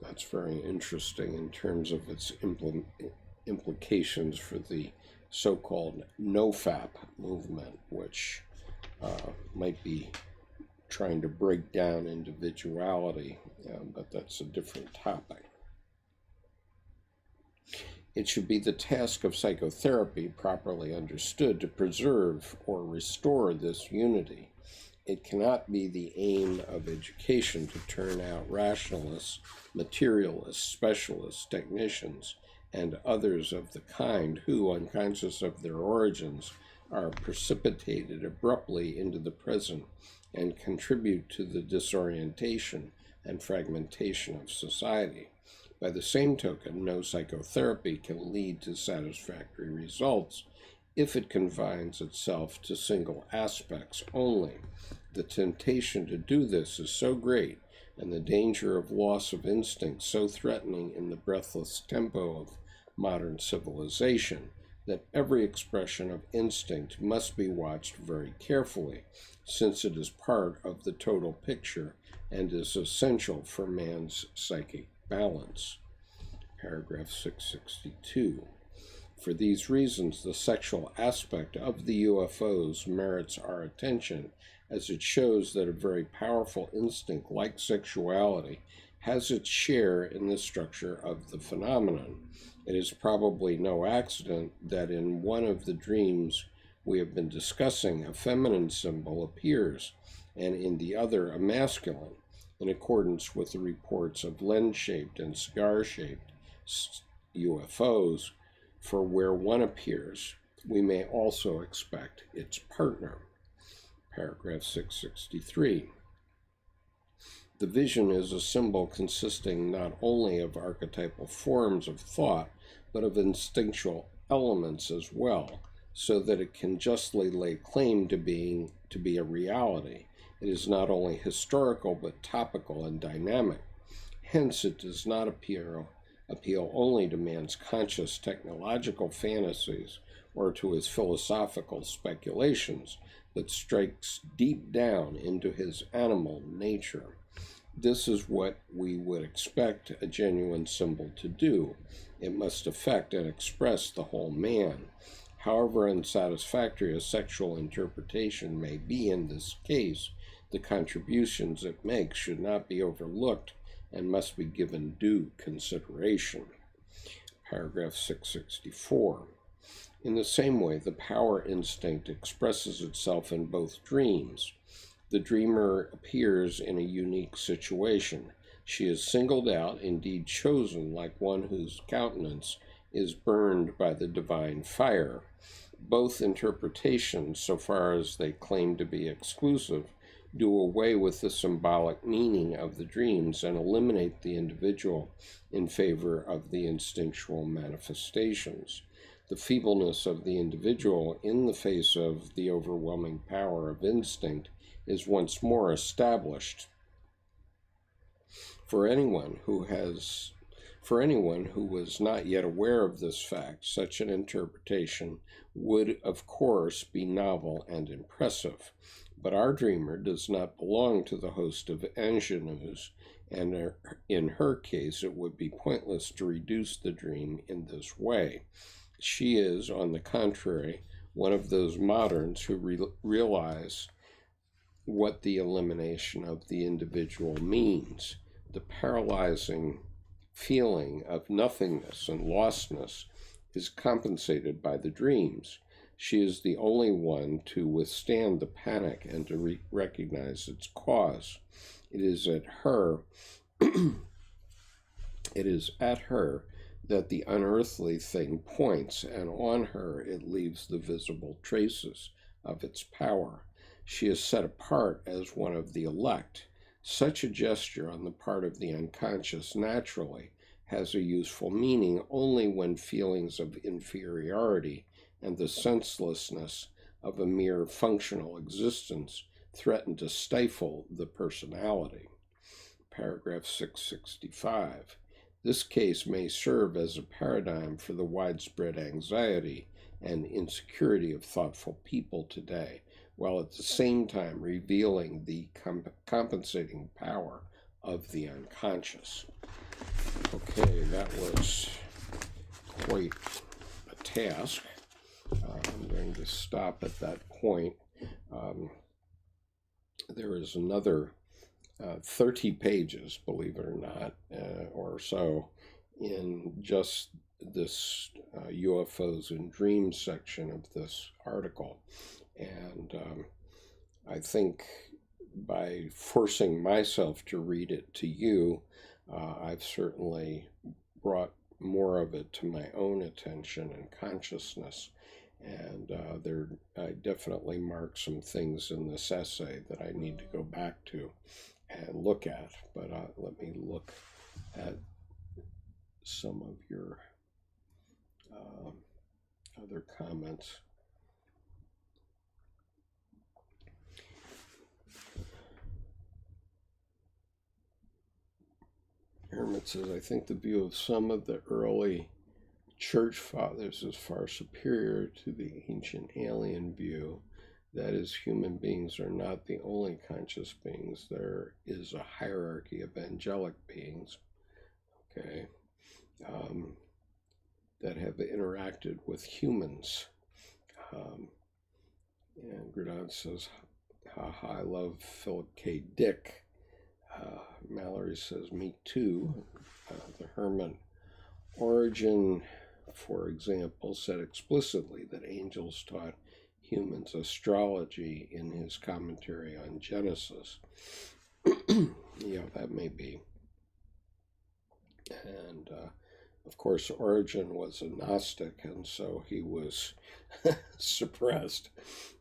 That's very interesting in terms of its implications for the so-called NoFap movement, which might be trying to break down individuality, but that's a different topic. It should be the task of psychotherapy, properly understood, to preserve or restore this unity. It cannot be the aim of education to turn out rationalists, materialists, specialists, technicians, and others of the kind who, unconscious of their origins, are precipitated abruptly into the present and contribute to the disorientation and fragmentation of society. By the same token, no psychotherapy can lead to satisfactory results if it confines itself to single aspects only. The temptation to do this is so great, and the danger of loss of instinct so threatening in the breathless tempo of modern civilization, that every expression of instinct must be watched very carefully, since it is part of the total picture and is essential for man's psychic balance. Paragraph 662. For these reasons, the sexual aspect of the UFOs merits our attention, as it shows that a very powerful instinct like sexuality has its share in the structure of the phenomenon. It is probably no accident that in one of the dreams we have been discussing, a feminine symbol appears, and in the other a masculine, in accordance with the reports of lens-shaped and cigar-shaped UFOs. For where one appears, we may also expect its partner. Paragraph 663. The vision is a symbol consisting not only of archetypal forms of thought, but of instinctual elements as well, so that it can justly lay claim to be a reality. It is not only historical, but topical and dynamic. Hence, it does not appeal only to man's conscious technological fantasies or to his philosophical speculations, but strikes deep down into his animal nature. This is what we would expect a genuine symbol to do. It must affect and express the whole man. However unsatisfactory a sexual interpretation may be in this case, the contributions it makes should not be overlooked and must be given due consideration. Paragraph 664. In the same way, the power instinct expresses itself in both dreams. The dreamer appears in a unique situation. She is singled out, indeed chosen, like one whose countenance is burned by the divine fire. Both interpretations, so far as they claim to be exclusive, do away with the symbolic meaning of the dreams and eliminate the individual in favor of the instinctual manifestations. The feebleness of the individual in the face of the overwhelming power of instinct is once more established. For anyone who was not yet aware of this fact, such an interpretation would, of course, be novel and impressive. But our dreamer does not belong to the host of ingenues, and in her case it would be pointless to reduce the dream in this way. She is, on the contrary, one of those moderns who realize what the elimination of the individual means. The paralyzing feeling of nothingness and lostness is compensated by the dreams. She is the only one to withstand the panic and to recognize its cause. It is at her that the unearthly thing points, and on her it leaves the visible traces of its power. She is set apart as one of the elect. Such a gesture on the part of the unconscious naturally has a useful meaning only when feelings of inferiority and the senselessness of a mere functional existence threaten to stifle the personality. Paragraph 665. This case may serve as a paradigm for the widespread anxiety and insecurity of thoughtful people today, while at the same time revealing the compensating power of the unconscious. Okay, that was quite a task. I'm going to stop at that point. There is another 30 pages, believe it or not, or so, in just this UFOs and Dreams section of this article. And I think by forcing myself to read it to you, I've certainly brought more of it to my own attention and consciousness. And I definitely mark some things in this essay that I need to go back to and look at. But let me look at some of your other comments. Hermit says, I think the view of some of the early church fathers is far superior to the ancient alien view. That is, human beings are not the only conscious beings. There is a hierarchy of angelic beings, okay, that have interacted with humans. And Gredon says, haha, I love Philip K. Dick. Mallory says, me too. The hermit Origin, for example, said explicitly that angels taught humans astrology in his commentary on Genesis. Yeah, that may be. And, of course, Origen was a Gnostic, and so he was suppressed.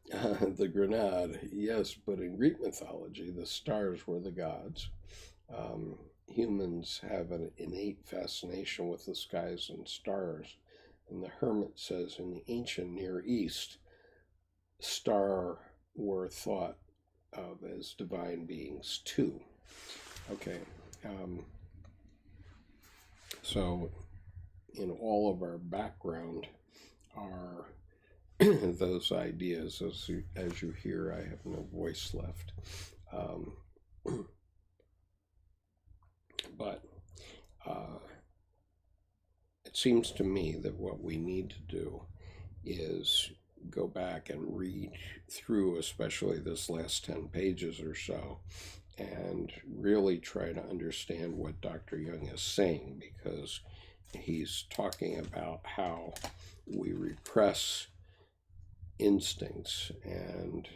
The Grenade, yes, but in Greek mythology, the stars were the gods. Humans have an innate fascination with the skies and stars. And the hermit says in the ancient Near East, stars were thought of as divine beings too. Okay, so in all of our background are those ideas. As you hear, I have no voice left. But it seems to me that what we need to do is go back and read through, especially this last 10 pages or so, and really try to understand what Dr. Jung is saying, because he's talking about how we repress instincts, and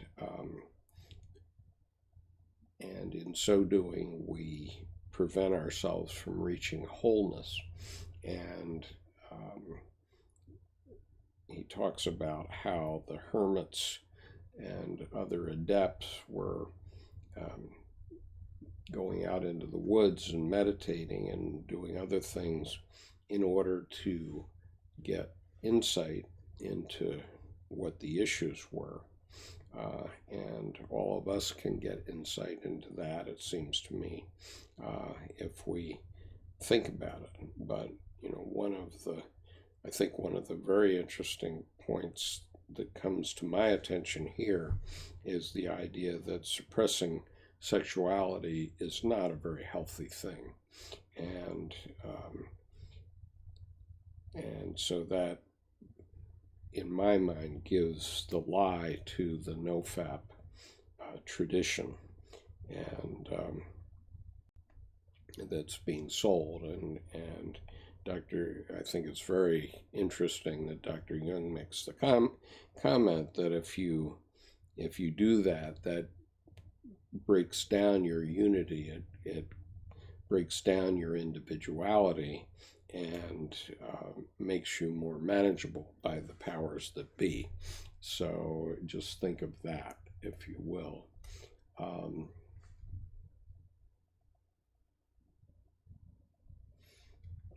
in so doing we prevent ourselves from reaching wholeness. And he talks about how the hermits and other adepts were going out into the woods and meditating and doing other things in order to get insight into what the issues were. And all of us can get insight into that, it seems to me, if we think about it. But, you know, I think one of the very interesting points that comes to my attention here is the idea that suppressing sexuality is not a very healthy thing. And so that, in my mind, gives the lie to the NoFap tradition, and that's being sold. And I think it's very interesting that Dr. Jung makes the comment that if you do that, that breaks down your unity, it breaks down your individuality, and makes you more manageable by the powers that be. So just think of that, if you will.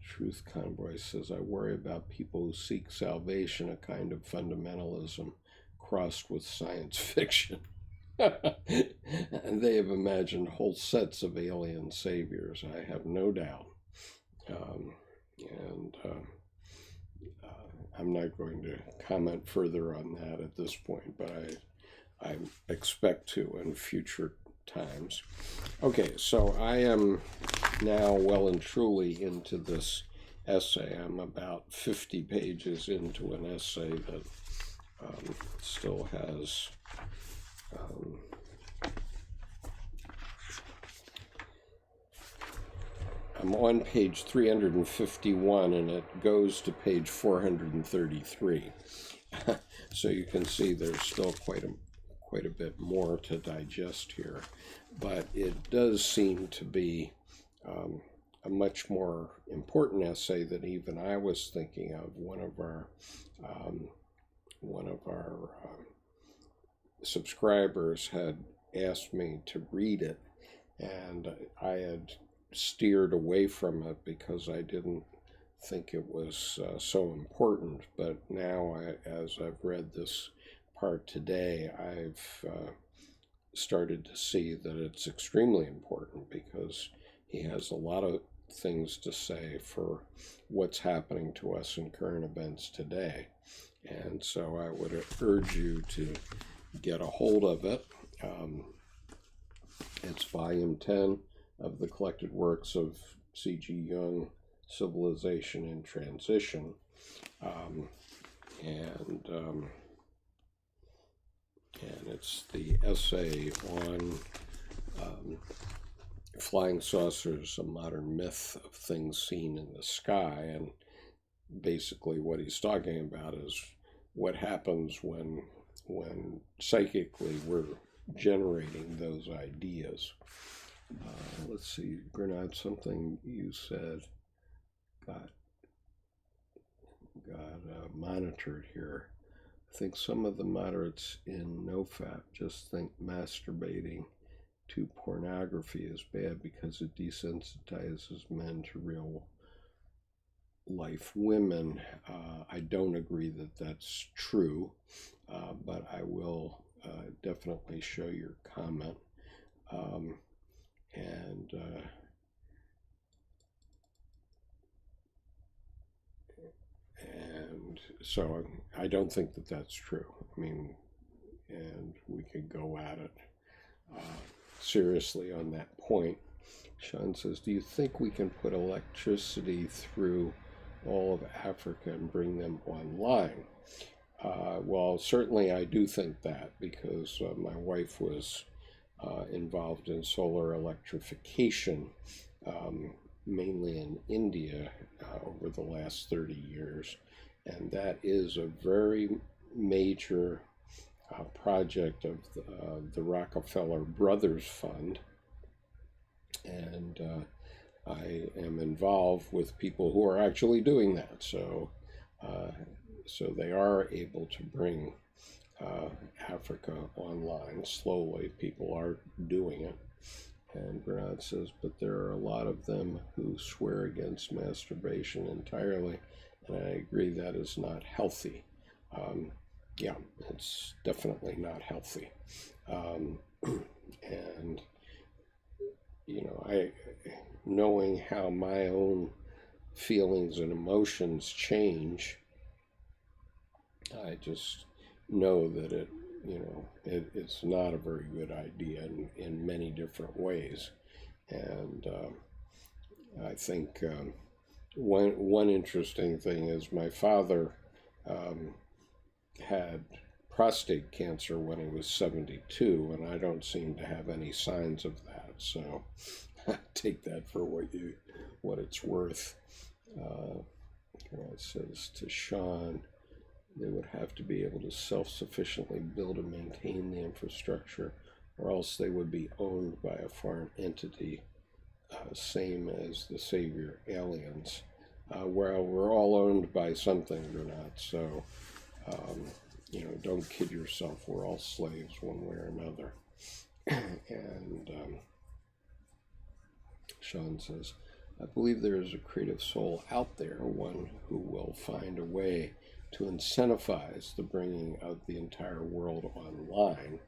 Truth Convoy says, I worry about people who seek salvation, a kind of fundamentalism crossed with science fiction. And they have imagined whole sets of alien saviors, I have no doubt. I'm not going to comment further on that at this point, but I expect to in future times. Okay, so I am now well and truly into this essay. I'm about 50 pages into an essay that still has I'm on page 351, and it goes to page 433. So you can see there's still quite a bit more to digest here, but it does seem to be a much more important essay than even I was thinking of. One of our subscribers had asked me to read it, and I had steered away from it because I didn't think it was so important. But now, as I've read this part today, I've started to see that it's extremely important, because he has a lot of things to say for what's happening to us in current events today. And so I would urge you to get a hold of it. It's volume 10 of the collected works of C.G. Jung, Civilization in Transition. And it's the essay on flying saucers, a modern myth of things seen in the sky. And basically what he's talking about is what happens when psychically we're generating those ideas. Let's see, Grenade, something you said got monitored here. I think some of the moderates in NoFap just think masturbating to pornography is bad because it desensitizes men to real life women. I don't agree that that's true, but I will definitely show your comment. And so I don't think that that's true. I mean, and we could go at it seriously on that point. Sean says, do you think we can put electricity through all of Africa and bring them online? Well, certainly I do think that, because my wife was involved in solar electrification, mainly in India, over the last 30 years. And that is a very major project of the Rockefeller Brothers Fund. And I am involved with people who are actually doing that. So they are able to bring Africa online slowly. People are doing it. And Bernard says, but there are a lot of them who swear against masturbation entirely, and I agree that is not healthy. Yeah, it's definitely not healthy. And, you know, knowing how my own feelings and emotions change, I just know that it's not a very good idea in many different ways. And I think one interesting thing is my father had prostate cancer when he was 72, and I don't seem to have any signs of that. So take that for what it's worth. It says to Sean, they would have to be able to self-sufficiently build and maintain the infrastructure, or else they would be owned by a foreign entity, same as the savior aliens. Well, we're all owned by something or not, so don't kid yourself. We're all slaves one way or another. And Sean says, I believe there is a creative soul out there, one who will find a way to incentivize the bringing of the entire world online.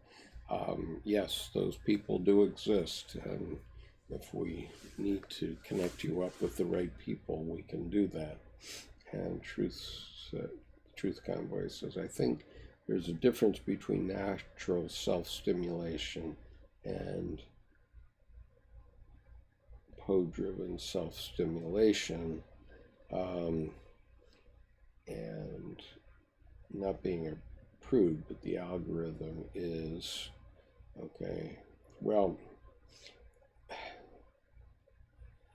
Yes, those people do exist, and if we need to connect you up with the right people, we can do that. And Truth Convoy says, I think there's a difference between natural self-stimulation and Poe-driven self-stimulation, and not being a prude, but the algorithm is, okay, well,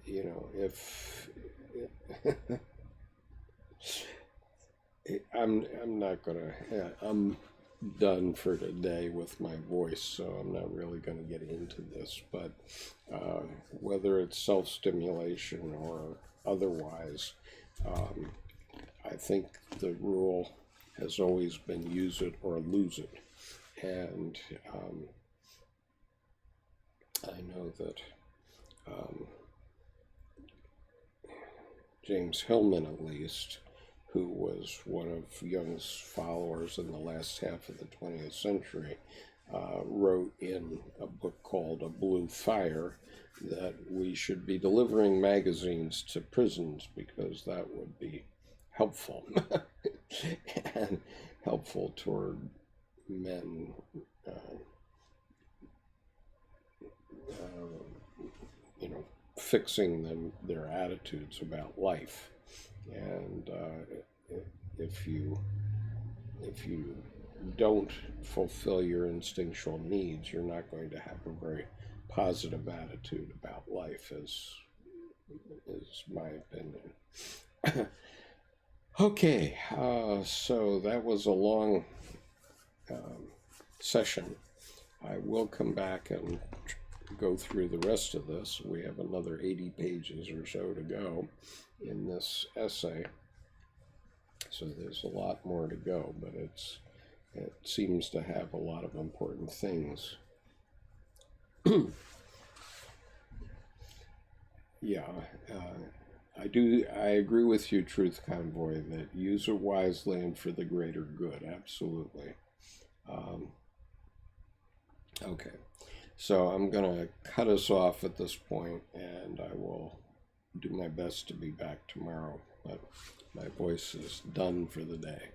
if I'm not gonna, done for today with my voice, so I'm not really going to get into this. But whether it's self-stimulation or otherwise, I think the rule has always been use it or lose it. And I know that James Hillman, at least, who was one of Jung's followers in the last half of the 20th century, wrote in a book called A Blue Fire that we should be delivering magazines to prisons because that would be helpful and helpful toward men fixing their attitudes about life. And if you don't fulfill your instinctual needs, you're not going to have a very positive attitude about life, is my opinion. Okay, so that was a long session. I will come back and go through the rest of this. We have another 80 pages or so to go in this essay, so there's a lot more to go, but it seems to have a lot of important things. Yeah, I agree with you, Truth Convoy, that use it wisely and for the greater good. Absolutely. Okay, so I'm going to cut us off at this point, and I will do my best to be back tomorrow, but my voice is done for the day.